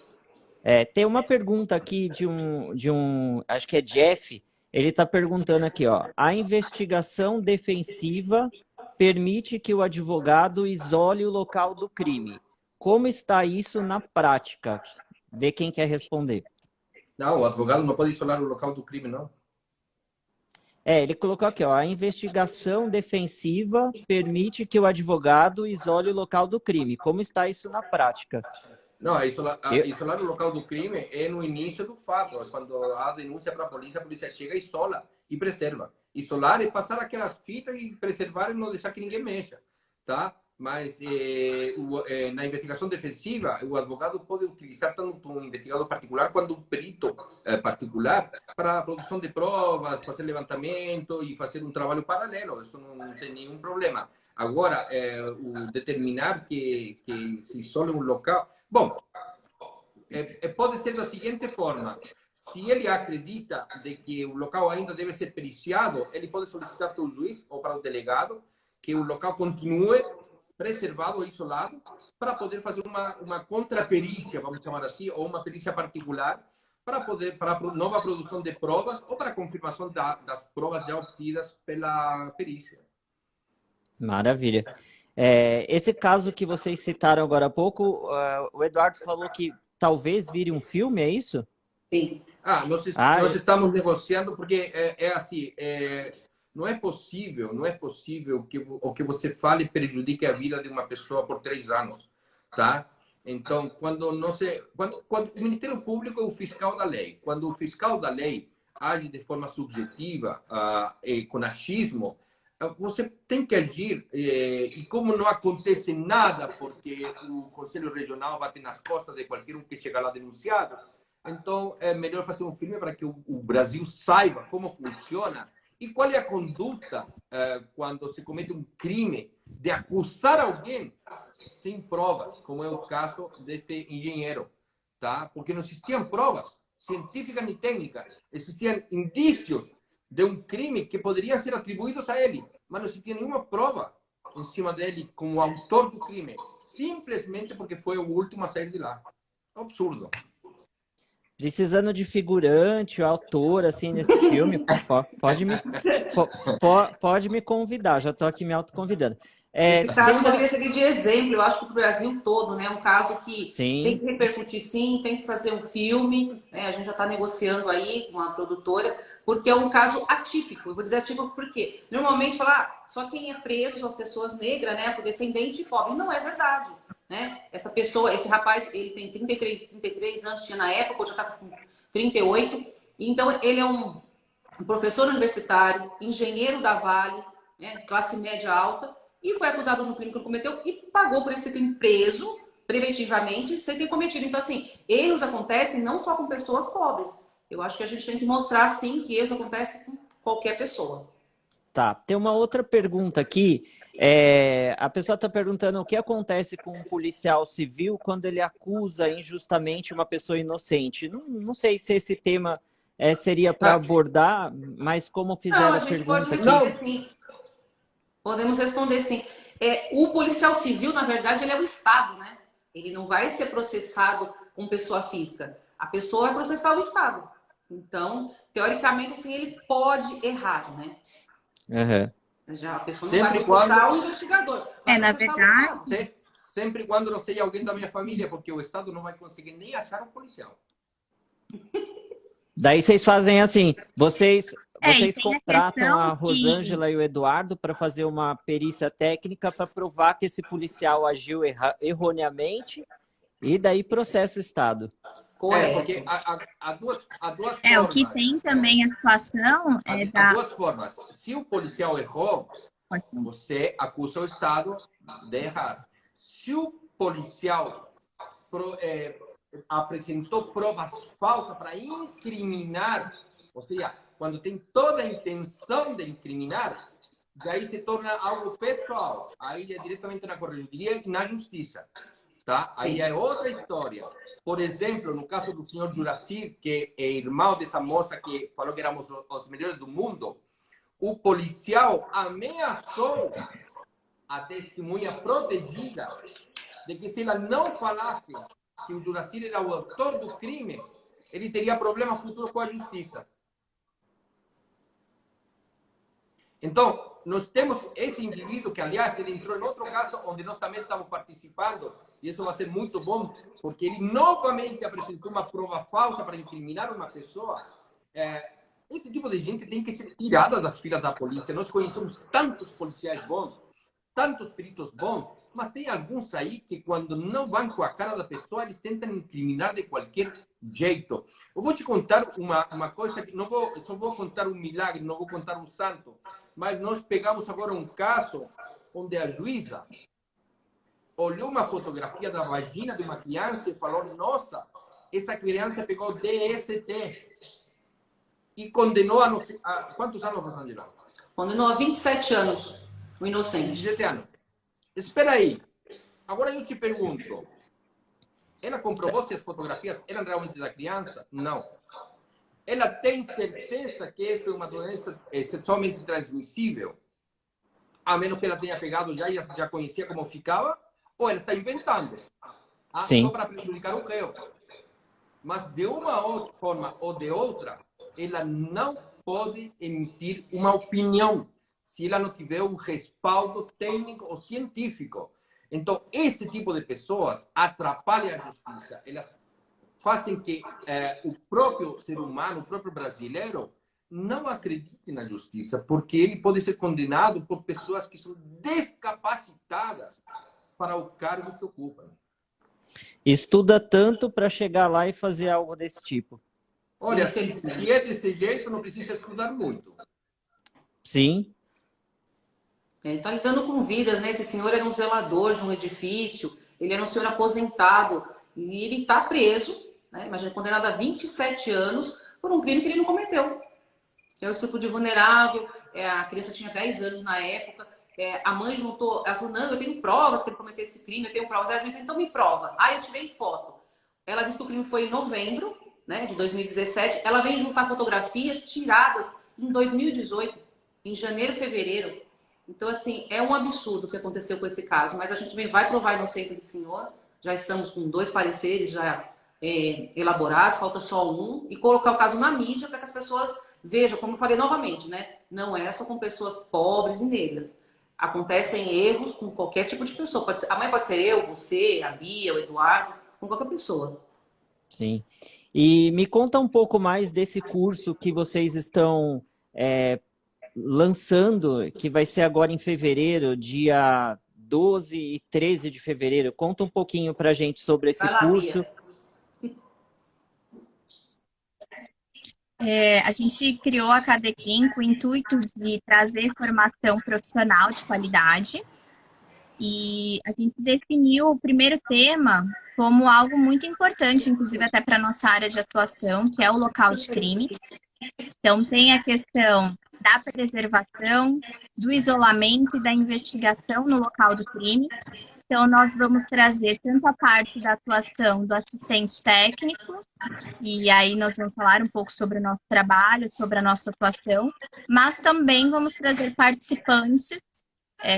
Tem uma pergunta aqui de um, acho que é Jeff. Ele está perguntando aqui, ó. A investigação defensiva permite que o advogado isole o local do crime. Como está isso na prática? Vê quem quer responder. Não, o advogado não pode isolar o local do crime, não. Ele colocou aqui, ó. A investigação defensiva permite que o advogado isole o local do crime. Como está isso na prática? Não, isolar o local do crime é no início do fato. Quando há denúncia para a polícia chega, isola e preserva. Isolar é passar aquelas fitas e preservar e não deixar que ninguém mexa, tá? Mas na investigação defensiva, o advogado pode utilizar tanto um investigado particular quanto um perito particular para a produção de provas, fazer levantamento e fazer um trabalho paralelo. Isso não tem nenhum problema. Agora, o determinar que se isole um local... Bom, pode ser da seguinte forma. Se ele acredita de que o local ainda deve ser periciado, ele pode solicitar para o juiz ou para o delegado que o local continue preservado ou isolado para poder fazer uma contraperícia, vamos chamar assim, ou uma perícia particular para nova produção de provas ou para confirmação das provas já obtidas pela perícia. Maravilha. Esse caso que vocês citaram agora há pouco, o Eduardo falou que talvez vire um filme, é isso? Sim. Nós estamos negociando porque assim, não é possível que o que você fale prejudique a vida de uma pessoa por 3 anos, tá? Então, quando o Ministério Público é o fiscal da lei, quando o fiscal da lei age de forma subjetiva e com achismo, você tem que agir, e como não acontece nada, porque o Conselho Regional bate nas costas de qualquer um que chega lá denunciado, então é melhor fazer um filme para que o Brasil saiba como funciona e qual é a conduta quando se comete um crime de acusar alguém sem provas, como é o caso deste engenheiro, tá? Porque não existiam provas científicas nem técnicas, existiam indícios de um crime que poderiam ser atribuídos a ele, mas não existia nenhuma prova em cima dele como autor do crime, simplesmente porque foi o último a sair de lá. Absurdo. Precisando de figurante, autor, assim, nesse filme, pode me convidar, já estou aqui me autoconvidando. Esse caso deveria servir de exemplo, eu acho que para o Brasil todo, né? Um caso que tem que repercutir sim, tem que fazer um filme, né? A gente já está negociando aí com a produtora, porque é um caso atípico. Eu vou dizer atípico porque normalmente falar só quem é preso são as pessoas negras, né? Afrodescendente e pobre. Não é verdade, né? Essa pessoa, esse rapaz, ele tem 33 anos, tinha na época, ou já estava com 38. Então, ele é um professor universitário, engenheiro da Vale, né, classe média alta, e foi acusado de um crime que ele cometeu e pagou por esse crime preso preventivamente sem ter cometido. Então, assim, erros acontecem não só com pessoas pobres. Eu acho que a gente tem que mostrar, sim, que erros acontecem com qualquer pessoa. Tá, tem uma outra pergunta aqui. A pessoa está perguntando o que acontece com um policial civil quando ele acusa injustamente uma pessoa inocente. Não sei se esse tema seria para abordar, mas como fizeram Não, a a gente pode pergunta responder aqui. sim. Podemos responder sim. O policial civil, na verdade, ele é o Estado, né? Ele não vai ser processado com pessoa física. A pessoa vai processar o Estado. Então, teoricamente, assim, ele pode errar, né? Uhum. Já a pessoa não vai processar o investigador. Vai na processar o verdade, Estado. Sempre e quando não seja alguém da minha família, porque o Estado não vai conseguir nem achar um policial. Daí vocês fazem assim, vocês e tem a contratam a questão que Rosângela e o Eduardo para fazer uma perícia técnica para provar que esse policial agiu erroneamente e daí processa o Estado. Porque Correto. há duas o que formas. tem também a situação Há duas formas. Se o policial errou, Pode ser. você acusa o Estado de errar. Se o policial apresentou provas falsas para incriminar, ou seja, quando tem toda a intenção de incriminar, daí se torna algo pessoal. Aí é diretamente na corregedoria e na justiça. Tá? Aí é outra história. Por exemplo, no caso do senhor Juracir, que é irmão dessa moça que falou que éramos os melhores do mundo, o policial ameaçou a testemunha protegida de que se ela não falasse que o Juracir era o autor do crime, ele teria problema futuro com a justiça. Então, nós temos esse indivíduo que, aliás, ele entrou em outro caso onde nós também estamos participando, e isso vai ser muito bom, porque ele novamente apresentou uma prova falsa para incriminar uma pessoa. Esse tipo de gente tem que ser tirada das filas da polícia. Nós conhecemos tantos policiais bons, tantos peritos bons, mas tem alguns aí que, quando não vão com a cara da pessoa, eles tentam incriminar de qualquer jeito. Eu vou te contar uma coisa, que não vou, só vou contar um milagre, não vou contar um santo, mas nós pegamos agora um caso onde a juíza olhou uma fotografia da vagina de uma criança e falou: nossa, essa criança pegou DST. E condenou a quantos anos, Rosângela? Condenou a 27 anos o inocente. 17 anos. Espera aí. Agora eu te pergunto. Ela comprovou se as fotografias eram realmente da criança? Não. Ela tem certeza que essa é uma doença sexualmente transmissível? A menos que ela tenha pegado já conhecia como ficava? Ou ela está inventando? Só para prejudicar o réu. Mas de uma forma ou de outra, ela não pode emitir uma opinião se ela não tiver um respaldo técnico ou científico. Então, esse tipo de pessoas atrapalham a justiça. Elas fazem que o próprio ser humano, o próprio brasileiro, não acredite na justiça, porque ele pode ser condenado por pessoas que são descapacitadas para o cargo que ocupam. Estuda tanto para chegar lá e fazer algo desse tipo. Olha, se é desse jeito, não precisa estudar muito. Sim. Ele está lidando com vidas, né? Esse senhor era um zelador de um edifício, ele era um senhor aposentado e ele está preso, né? Imagina, condenado a 27 anos por um crime que ele não cometeu. Que é o estupro de vulnerável, a criança tinha 10 anos na época, a mãe juntou, ela falou: não, eu tenho provas que ele cometeu esse crime, eu tenho provas. Ela disse: então me prova. Eu tirei foto. Ela disse que o crime foi em novembro, né, de 2017. Ela vem juntar fotografias tiradas em 2018, em janeiro, fevereiro. Então, assim, é um absurdo o que aconteceu com esse caso, mas a gente vai provar a inocência do senhor. Já estamos com 2 pareceres já elaborados, falta só um, e colocar o caso na mídia para que as pessoas vejam, como eu falei novamente, né? Não é só com pessoas pobres e negras. Acontecem erros com qualquer tipo de pessoa. A mãe pode ser eu, você, a Bia, o Eduardo, com qualquer pessoa. Sim. E me conta um pouco mais desse curso que vocês estão lançando, que vai ser agora em fevereiro, dia 12 e 13 de fevereiro. Conta um pouquinho para a gente sobre esse curso. A gente criou a Cadecrim com o intuito de trazer formação profissional de qualidade e a gente definiu o primeiro tema como algo muito importante, inclusive até para a nossa área de atuação, que é o local de crime. Então, tem a questão da preservação, do isolamento e da investigação no local do crime. Então, nós vamos trazer tanto a parte da atuação do assistente técnico, e aí nós vamos falar um pouco sobre o nosso trabalho, sobre a nossa atuação, mas também vamos trazer participantes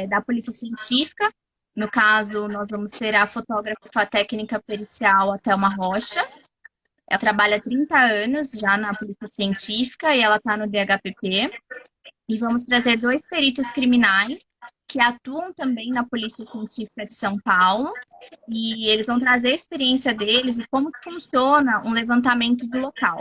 da polícia científica. No caso, nós vamos ter a fotógrafa técnica pericial a Thelma Rocha. Ela trabalha há 30 anos já na polícia científica e ela está no DHPP. E vamos trazer 2 peritos criminais que atuam também na Polícia Científica de São Paulo. E eles vão trazer a experiência deles e como que funciona um levantamento do local.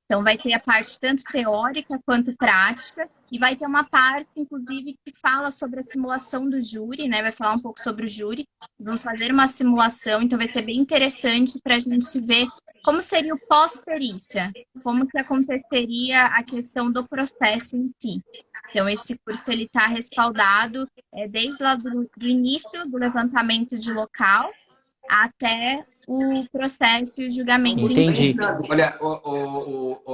Então, vai ter a parte tanto teórica quanto prática, e vai ter uma parte, inclusive, que fala sobre a simulação do júri, né? Vai falar um pouco sobre o júri. Vamos fazer uma simulação, então vai ser bem interessante para a gente ver como seria o pós-perícia, como que aconteceria a questão do processo em si. Então, esse curso ele está respaldado desde lá do início do levantamento de local até o processo e o julgamento. Entendi. Olha,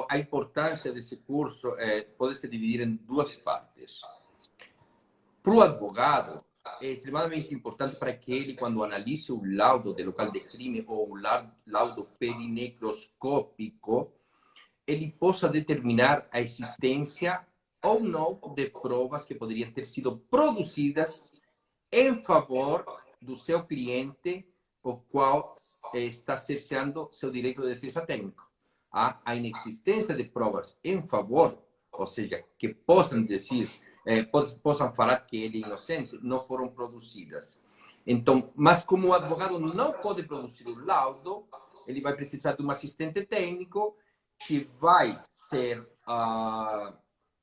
a importância desse curso pode se dividir em 2 partes. Para o advogado, é extremamente importante para que ele, quando analise o laudo de local de crime ou o laudo perinecroscópico, ele possa determinar a existência ou não de provas que poderiam ter sido produzidas em favor do seu cliente, o qual está cerceando seu direito de defesa técnico. A inexistência de provas em favor, ou seja, que possam dizer, possam falar que ele é inocente, não foram produzidas. Então, mas como o advogado não pode produzir o laudo, ele vai precisar de um assistente técnico que vai ser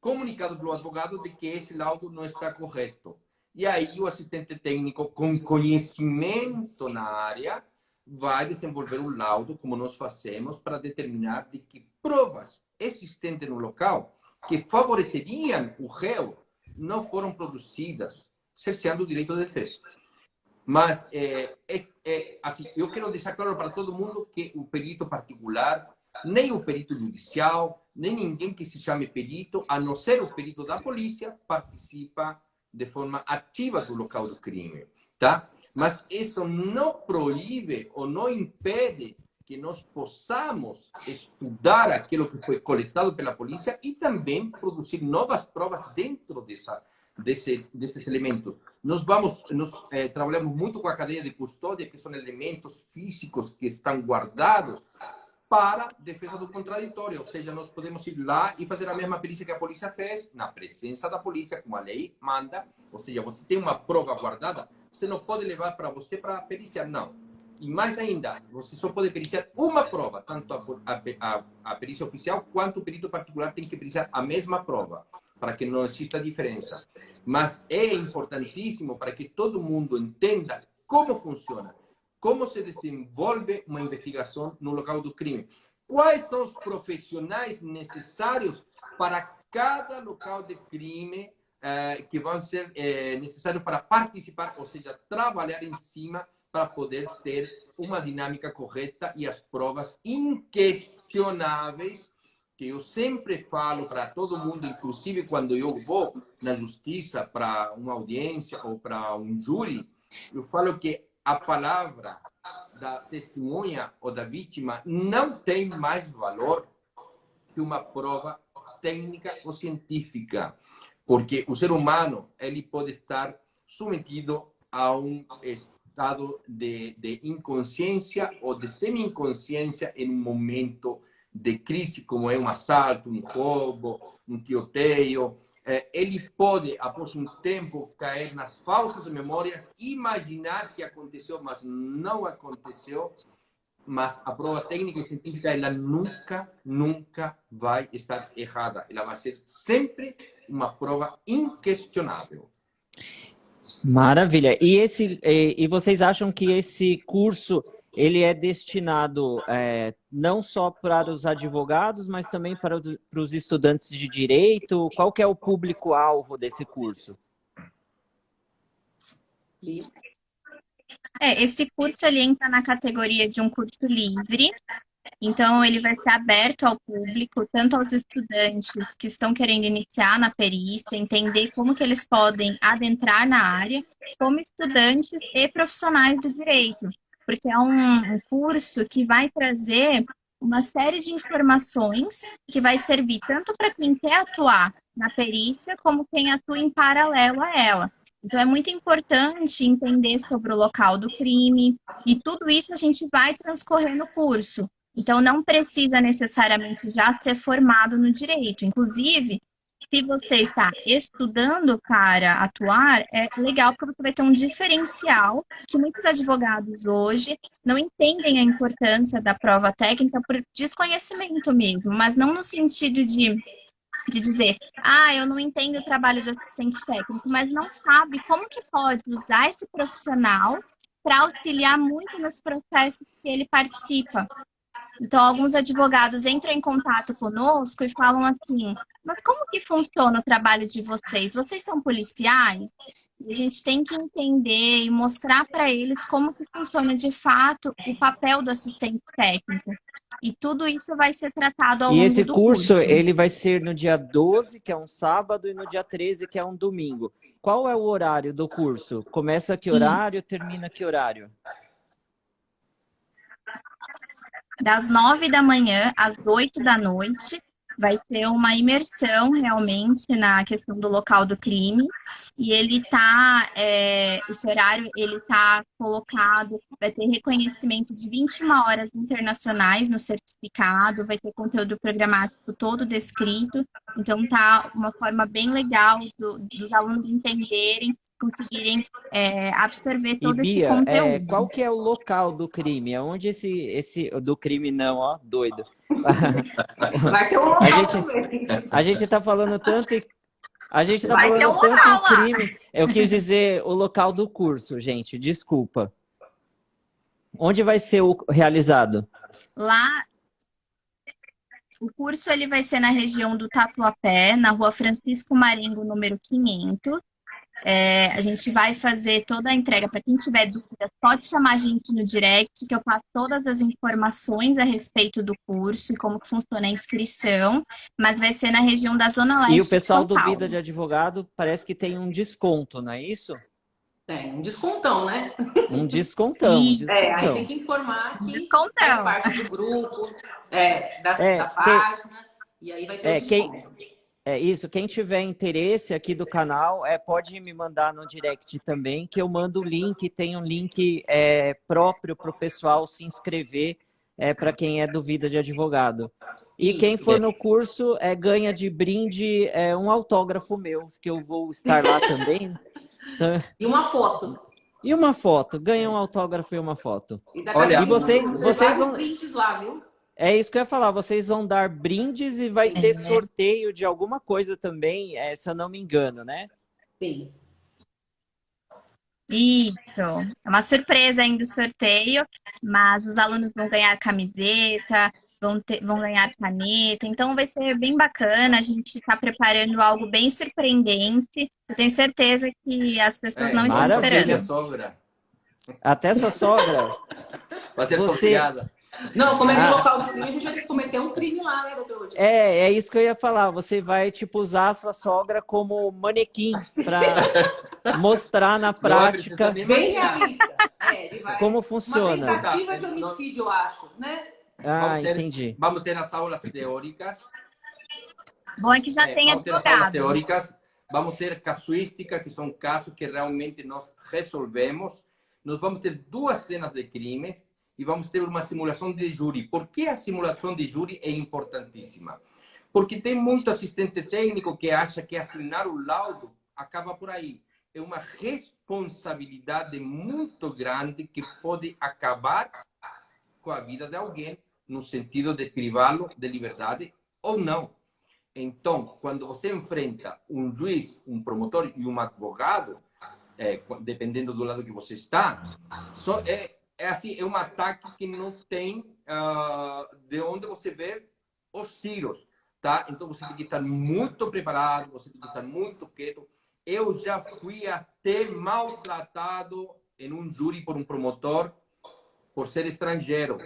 comunicado pelo advogado de que esse laudo não está correto. E aí o assistente técnico com conhecimento na área vai desenvolver um laudo, como nós fazemos, para determinar de que provas existentes no local que favoreceriam o réu não foram produzidas, cerceando o direito de defesa. Mas assim, eu quero deixar claro para todo mundo que o perito particular, nem o perito judicial, nem ninguém que se chame perito, a não ser o perito da polícia, participa de forma ativa do local do crime, tá? Mas isso não proíbe ou não impede que nós possamos estudar aquilo que foi coletado pela polícia e também produzir novas provas dentro desses elementos. Nós trabalhamos muito com a cadeia de custódia, que são elementos físicos que estão guardados para defesa do contraditório, ou seja, nós podemos ir lá e fazer a mesma perícia que a polícia fez, na presença da polícia, como a lei manda, ou seja, você tem uma prova guardada, você não pode levar para você para periciar, não. E mais ainda, você só pode periciar uma prova, tanto a perícia oficial quanto o perito particular tem que periciar a mesma prova, para que não exista diferença. Mas é importantíssimo para que todo mundo entenda como funciona. Como se desenvolve uma investigação no local do crime? Quais são os profissionais necessários para cada local de crime que vão ser necessários para participar, ou seja, trabalhar em cima para poder ter uma dinâmica correta e as provas inquestionáveis, que eu sempre falo para todo mundo, inclusive quando eu vou na justiça para uma audiência ou para um júri, eu falo que a palavra da testemunha ou da vítima não tem mais valor que uma prova técnica ou científica, porque o ser humano ele pode estar submetido a um estado de inconsciência ou de semi-inconsciência em um momento de crise, como é um assalto, um roubo, um tiroteio. Ele pode, após um tempo, cair nas falsas memórias, imaginar que aconteceu, mas não aconteceu. Mas a prova técnica e científica, ela nunca vai estar errada. Ela vai ser sempre uma prova inquestionável. Maravilha. E vocês acham que esse curso ele é destinado não só para os advogados, mas também para os estudantes de direito? Qual que é o público-alvo desse curso? Esse curso ele entra na categoria de um curso livre, então ele vai ser aberto ao público, tanto aos estudantes que estão querendo iniciar na perícia, entender como que eles podem adentrar na área, como estudantes e profissionais do direito, porque é um curso que vai trazer uma série de informações que vai servir tanto para quem quer atuar na perícia, como quem atua em paralelo a ela. Então, é muito importante entender sobre o local do crime, e tudo isso a gente vai transcorrer no curso. Então, não precisa necessariamente já ser formado no direito. Inclusive, se você está estudando para atuar, é legal porque você vai ter um diferencial que muitos advogados hoje não entendem a importância da prova técnica por desconhecimento mesmo, mas não no sentido de dizer, eu não entendo o trabalho do assistente técnico, mas não sabe como que pode usar esse profissional para auxiliar muito nos processos que ele participa. Então, alguns advogados entram em contato conosco e falam assim, mas como que funciona o trabalho de vocês? Vocês são policiais? E a gente tem que entender e mostrar para eles como que funciona de fato o papel do assistente técnico. E tudo isso vai ser tratado ao E longo esse do curso, curso. ele vai ser no dia 12, que é um sábado, e no dia 13, que é um domingo. Qual é o horário do curso? Começa que horário, termina que horário? Das 9 da manhã às 8 da noite, vai ter uma imersão realmente na questão do local do crime. E ele esse horário, ele tá colocado, vai ter reconhecimento de 21 horas internacionais no certificado, vai ter conteúdo programático todo descrito. Então, tá uma forma bem legal dos alunos entenderem, conseguirem absorver E todo esse Bia, conteúdo. qual que é o local do crime? Aonde esse do crime não, ó, doido. Vai ter um local também. A gente tá falando tanto e a gente tá Vai ter falando um tanto local em lá. crime. Eu quis dizer o local do curso, gente, desculpa. Onde vai ser realizado? Lá, o curso ele vai ser na região do Tatuapé, na rua Francisco Marengo, número 500. A gente vai fazer toda a entrega. Para quem tiver dúvida, pode chamar a gente no direct, que eu passo todas as informações a respeito do curso e como que funciona a inscrição. Mas vai ser na região da Zona Leste E o pessoal de do São Paulo. Vida de Advogado parece que tem um desconto, não é isso? Tem um descontão, né? Um descontão, um descontão. Aí tem que informar que Descontão. faz parte do grupo, da página, e aí vai ter o desconto. É isso, quem tiver interesse aqui do canal, pode me mandar no direct também, que eu mando o link, tem um link próprio para o pessoal se inscrever, para quem é do Vida de Advogado. E Isso. quem for no curso ganha de brinde um autógrafo meu, que eu vou estar lá também. Então, E uma foto. e uma foto, ganha um autógrafo e uma foto. Olha, E vocês vão... prints lá, viu? É isso que eu ia falar, vocês vão dar brindes e vai ter sorteio de alguma coisa também, se eu não me engano, né? Sim. Isso, é uma surpresa ainda o sorteio, mas os alunos vão ganhar camiseta, vão ganhar caneta, então vai ser bem bacana, a gente está preparando algo bem surpreendente, eu tenho certeza que as pessoas não estão maravilha. Minha esperando. sogra. Até sua sogra. Vai ser Você- sorteada. Não, como é de local de crime, a gente vai ter que cometer um crime lá, né, doutor Rodrigo? É isso que eu ia falar. Você vai, usar a sua sogra como manequim para mostrar na prática Bem realista. Ele vai... como funciona. Uma tentativa de homicídio, eu acho, né? Entendi. Vamos ter as aulas teóricas. Bom é que já tem Vamos ter as aulas advogado. teóricas. Vamos ter casuística, que são casos que realmente nós resolvemos. Nós vamos ter 2 cenas de crime e vamos ter uma simulação de júri. Por que a simulação de júri é importantíssima? Porque tem muito assistente técnico que acha que assinar o laudo acaba por aí. É uma responsabilidade muito grande que pode acabar com a vida de alguém, no sentido de privá-lo de liberdade ou não. Então, quando você enfrenta um juiz, um promotor e um advogado, dependendo do lado que você está, é assim, é um ataque que não tem de onde você vê os tiros, tá? Então você tem que estar muito preparado, você tem que estar muito quieto. Eu já fui até maltratado em um júri por um promotor por ser estrangeiro.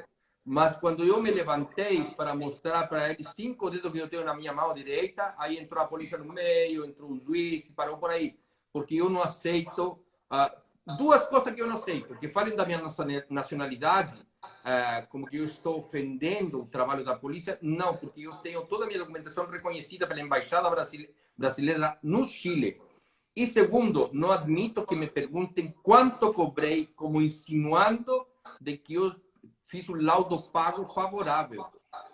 Mas quando eu me levantei para mostrar para ele 5 dedos que eu tenho na minha mão direita, aí entrou a polícia no meio, entrou o juiz e parou por aí. Porque eu não aceito... duas coisas que eu não aceito. Que falem da minha nacionalidade, como que eu estou ofendendo o trabalho da polícia. Não, porque eu tenho toda a minha documentação reconhecida pela Embaixada Brasileira no Chile. E segundo, não admito que me perguntem quanto cobrei, como insinuando de que eu fiz um laudo pago favorável.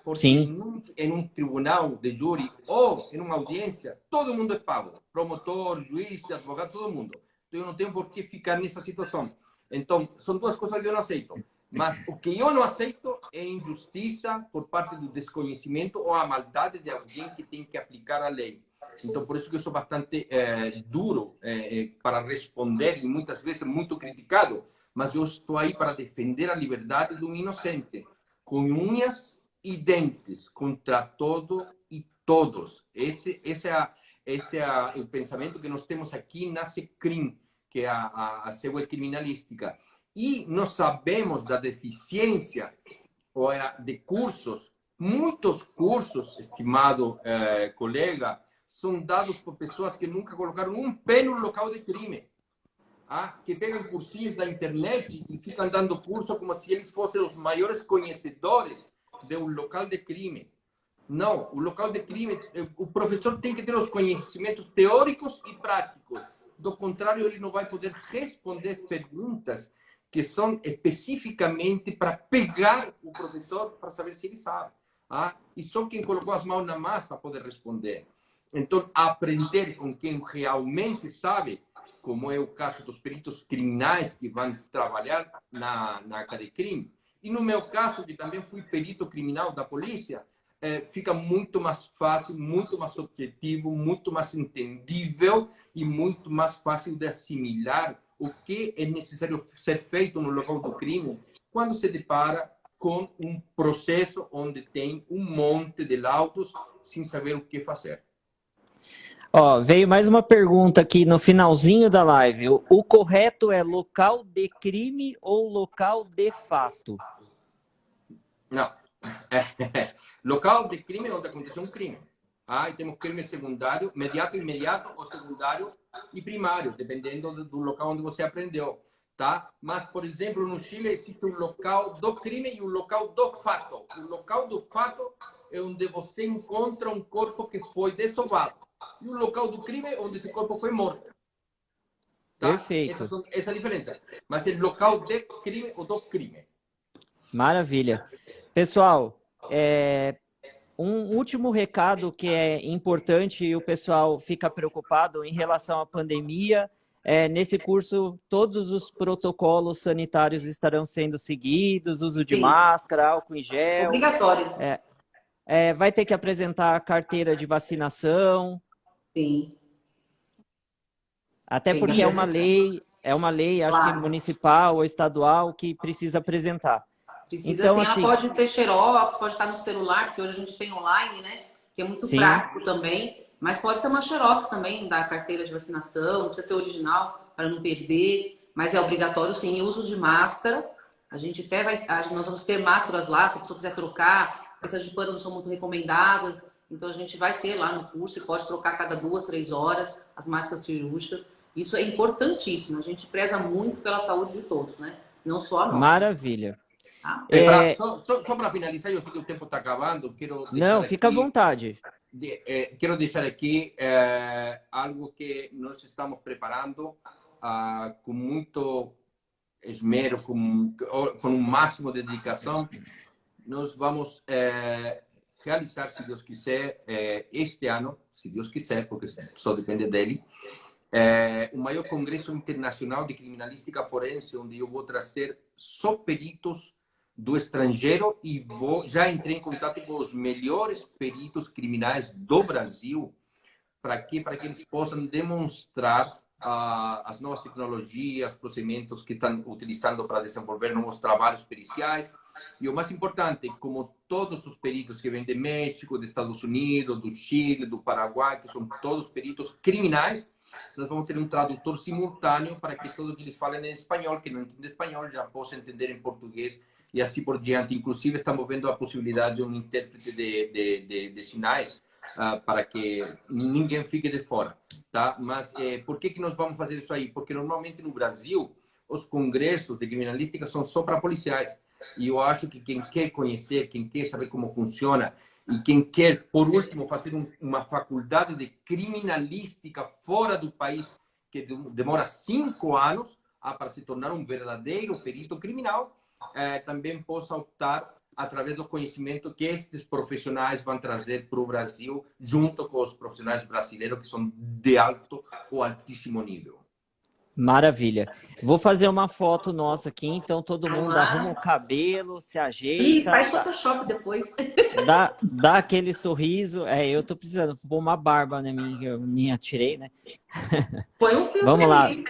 Porque Sim. em um tribunal de júri ou em uma audiência, todo mundo é pago. Promotor, juiz, advogado, todo mundo. Então eu não tenho por que ficar nessa situação. Então, são duas coisas que eu não aceito. Mas o que eu não aceito é injustiça por parte do desconhecimento ou a maldade de alguém que tem que aplicar a lei. Então, por isso que eu sou bastante duro para responder e muitas vezes muito criticado, mas eu estou aí para defender a liberdade de um inocente, com unhas e dentes, contra todo e todos. Esse é o pensamento que nós temos aqui na SECRIM, que é a Sewell Criminalística. E nós sabemos da deficiência de cursos. Muitos cursos, estimado colega, são dados por pessoas que nunca colocaram um pé no local de crime. Que pegam cursinhos da internet e ficam dando curso como se eles fossem os maiores conhecedores de um local de crime. Não, o local de crime, o professor tem que ter os conhecimentos teóricos e práticos. Do contrário, ele não vai poder responder perguntas que são especificamente para pegar o professor para saber se ele sabe. E só quem colocou as mãos na massa pode responder. Então, aprender com quem realmente sabe, como é o caso dos peritos criminais que vão trabalhar na CADECRIM. E no meu caso, que também fui perito criminal da polícia, fica muito mais fácil, muito mais objetivo, muito mais entendível e muito mais fácil de assimilar o que é necessário ser feito no local do crime quando se depara com um processo onde tem um monte de laudos sem saber o que fazer. Ó, veio mais uma pergunta aqui no finalzinho da live. O correto é local de crime ou local de fato? Não. Local de crime é onde aconteceu um crime. E temos crime secundário, imediato ou secundário e primário, dependendo do local onde você aprendeu. Tá? Mas, por exemplo, no Chile existe um local do crime e um local do fato. O local do fato é onde você encontra um corpo que foi dessovado. E o local do crime é onde esse corpo foi morto. Tá? Perfeito. Essa é a diferença. Mas é local de crime ou do crime. Maravilha. Pessoal, um último recado que é importante e o pessoal fica preocupado em relação à pandemia. Nesse curso, todos os protocolos sanitários estarão sendo seguidos, uso de máscara, álcool em gel. Obrigatório. Vai ter que apresentar a carteira de vacinação. Sim. Até porque é uma lei, acho que municipal ou estadual, que precisa apresentar. Precisa, então, assim, ela pode ser xerox, pode estar no celular, porque hoje a gente tem online, né? Que é muito prático também. Mas pode ser uma xerox também da carteira de vacinação, não precisa ser original para não perder. Mas é obrigatório, sim, o uso de máscara. A gente até nós vamos ter máscaras lá, se a pessoa quiser trocar. Essas de pano não são muito recomendadas. Então a gente vai ter lá no curso e pode trocar a cada 2, 3 horas as máscaras cirúrgicas. Isso é importantíssimo. A gente preza muito pela saúde de todos, né? Não só a nossa. Maravilha. Só para finalizar, eu sei que o tempo está acabando. Fica à vontade. Quero deixar aqui algo que nós estamos preparando com muito esmero, com um máximo de dedicação. Nós vamos realizar, se Deus quiser, este ano, se Deus quiser, porque só depende dele, o maior congresso internacional de criminalística forense, onde eu vou trazer só peritos do estrangeiro e já entrei em contato com os melhores peritos criminais do Brasil para que eles possam demonstrar as novas tecnologias, procedimentos que estão utilizando para desenvolver novos trabalhos periciais. E o mais importante, como todos os peritos que vêm de México, dos Estados Unidos, do Chile, do Paraguai, que são todos peritos criminais, nós vamos ter um tradutor simultâneo para que todos que eles falem em espanhol, que não entendem espanhol, já possam entender em português e assim por diante. Inclusive, estamos vendo a possibilidade de um intérprete de sinais para que ninguém fique de fora, tá? Mas por que nós vamos fazer isso aí? Porque normalmente no Brasil, os congressos de criminalística são só para policiais. E eu acho que quem quer conhecer, quem quer saber como funciona, e quem quer, por último, fazer uma faculdade de criminalística fora do país, que demora 5 anos para se tornar um verdadeiro perito criminal, também possa optar através do conhecimento que estes profissionais vão trazer para o Brasil, junto com os profissionais brasileiros, que são de alto ou altíssimo nível. Maravilha. Vou fazer uma foto nossa aqui, então todo mundo arruma o cabelo, se ajeita. Isso, faz Photoshop depois. Dá aquele sorriso. Eu tô precisando pôr uma barba, né? Minha tirei, né? Põe um filme. Vamos lá. Aí.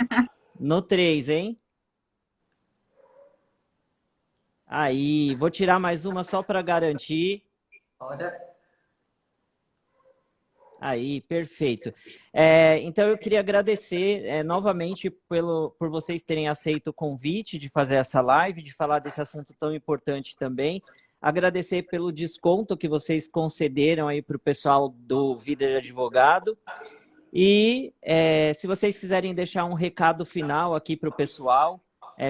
No 3, hein? Aí, vou tirar mais uma só para garantir. Bora. Aí, perfeito. Então, eu queria agradecer novamente por vocês terem aceito o convite de fazer essa live, de falar desse assunto tão importante também. Agradecer pelo desconto que vocês concederam aí para o pessoal do Vida de Advogado. E se vocês quiserem deixar um recado final aqui para o pessoal,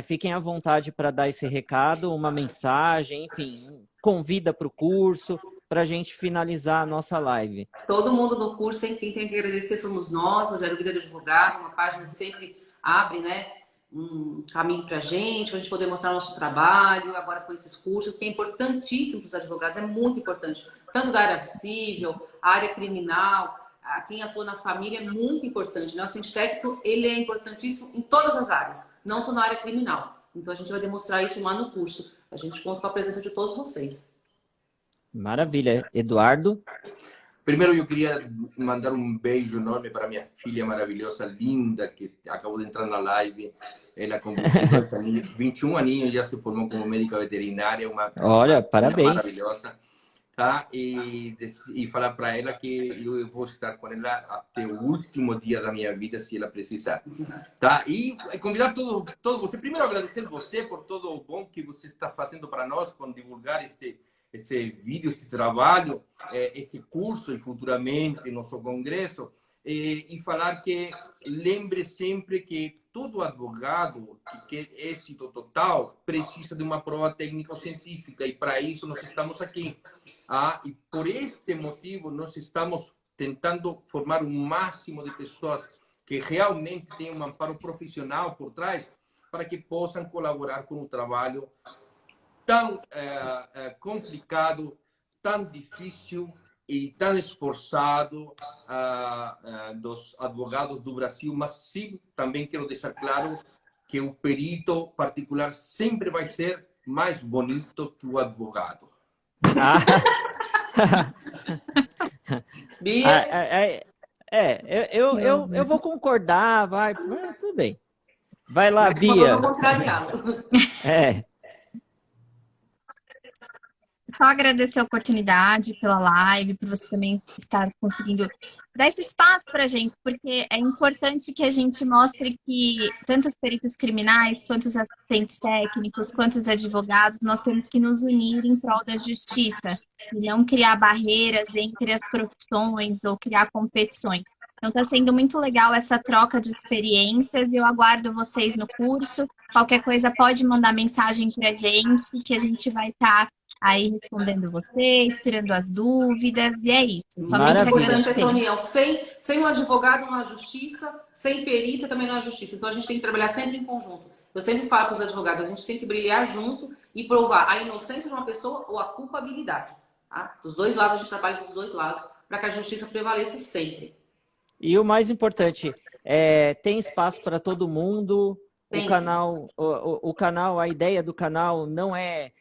fiquem à vontade para dar esse recado, uma mensagem, enfim, convida para o curso, para a gente finalizar a nossa live. Todo mundo no curso, quem tem que agradecer somos nós, Rogério Vida de Advogado, uma página que sempre abre, né, um caminho para a gente poder mostrar o nosso trabalho, agora com esses cursos, que é importantíssimo para os advogados, é muito importante, tanto da área civil, a área criminal, quem atua na família é muito importante, né? O assistente técnico, ele é importantíssimo em todas as áreas, não só na área criminal. Então, a gente vai demonstrar isso lá no curso. A gente conta com a presença de todos vocês. Maravilha. Eduardo? Primeiro, eu queria mandar um beijo enorme para minha filha maravilhosa, linda, que acabou de entrar na live. Ela com 21 aninhos já se formou como médica veterinária. Olha, parabéns. Maravilhosa. Tá? E falar para ela que eu vou estar com ela até o último dia da minha vida, se ela precisar. Tá? E convidar todo você. Primeiro, agradecer você por todo o bom que você está fazendo para nós, com divulgar este vídeo, este trabalho, este curso e futuramente nosso congresso. E falar que lembre sempre que todo advogado que quer êxito total precisa de uma prova técnica ou científica, e para isso nós estamos aqui. E por este motivo nós estamos tentando formar um máximo de pessoas que realmente tenham um amparo profissional por trás, para que possam colaborar com o trabalho tão complicado, tão difícil e tão esforçado dos advogados do Brasil. Mas sim, também quero deixar claro que o perito particular sempre vai ser mais bonito que o advogado. Eu vou concordar, vai, tudo bem. Vai lá, Bia. Só agradecer a oportunidade pela live, por você também estar conseguindo dar esse espaço para a gente, porque é importante que a gente mostre que tanto os peritos criminais, quanto os assistentes técnicos, quanto os advogados, nós temos que nos unir em prol da justiça e não criar barreiras entre as profissões ou criar competições. Então, está sendo muito legal essa troca de experiências. Eu aguardo vocês no curso. Qualquer coisa pode mandar mensagem para a gente, que a gente vai estar aí respondendo vocês, tirando as dúvidas, e é isso. Somente é importante essa união. Sem um advogado não há justiça, sem perícia também não há justiça. Então a gente tem que trabalhar sempre em conjunto. Eu sempre falo para os advogados, a gente tem que brilhar junto e provar a inocência de uma pessoa ou a culpabilidade. Tá? Dos dois lados, a gente trabalha dos dois lados para que a justiça prevaleça sempre. E o mais importante, tem espaço para todo mundo. O canal, a ideia do canal não é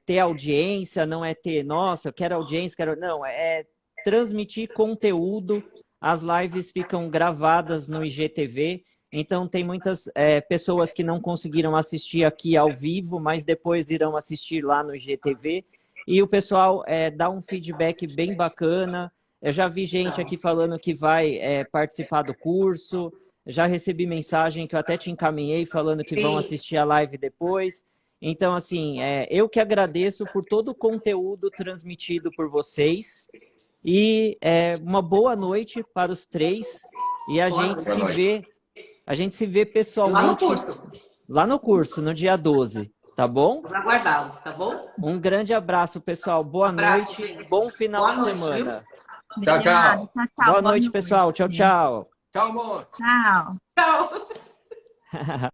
ter audiência, não é ter, nossa, eu quero audiência, não, é transmitir conteúdo as lives ficam gravadas no IGTV, então tem muitas pessoas que não conseguiram assistir aqui ao vivo, mas depois irão assistir lá no IGTV. E o pessoal dá um feedback bem bacana. Eu já vi gente aqui falando que vai participar do curso. Já recebi mensagem que eu até te encaminhei falando que vão assistir a live depois. Então, assim, eu que agradeço por todo o conteúdo transmitido por vocês. E uma boa noite para os três. E a gente se vê pessoalmente lá no curso, no dia 12, tá bom? Vamos aguardá-los, tá bom? Um grande abraço, pessoal. Boa noite, gente. bom final Boa de noite, semana. Tchau, tchau. Boa noite, pessoal. Tchau, tchau. Tchau, amor. Tchau. Tchau!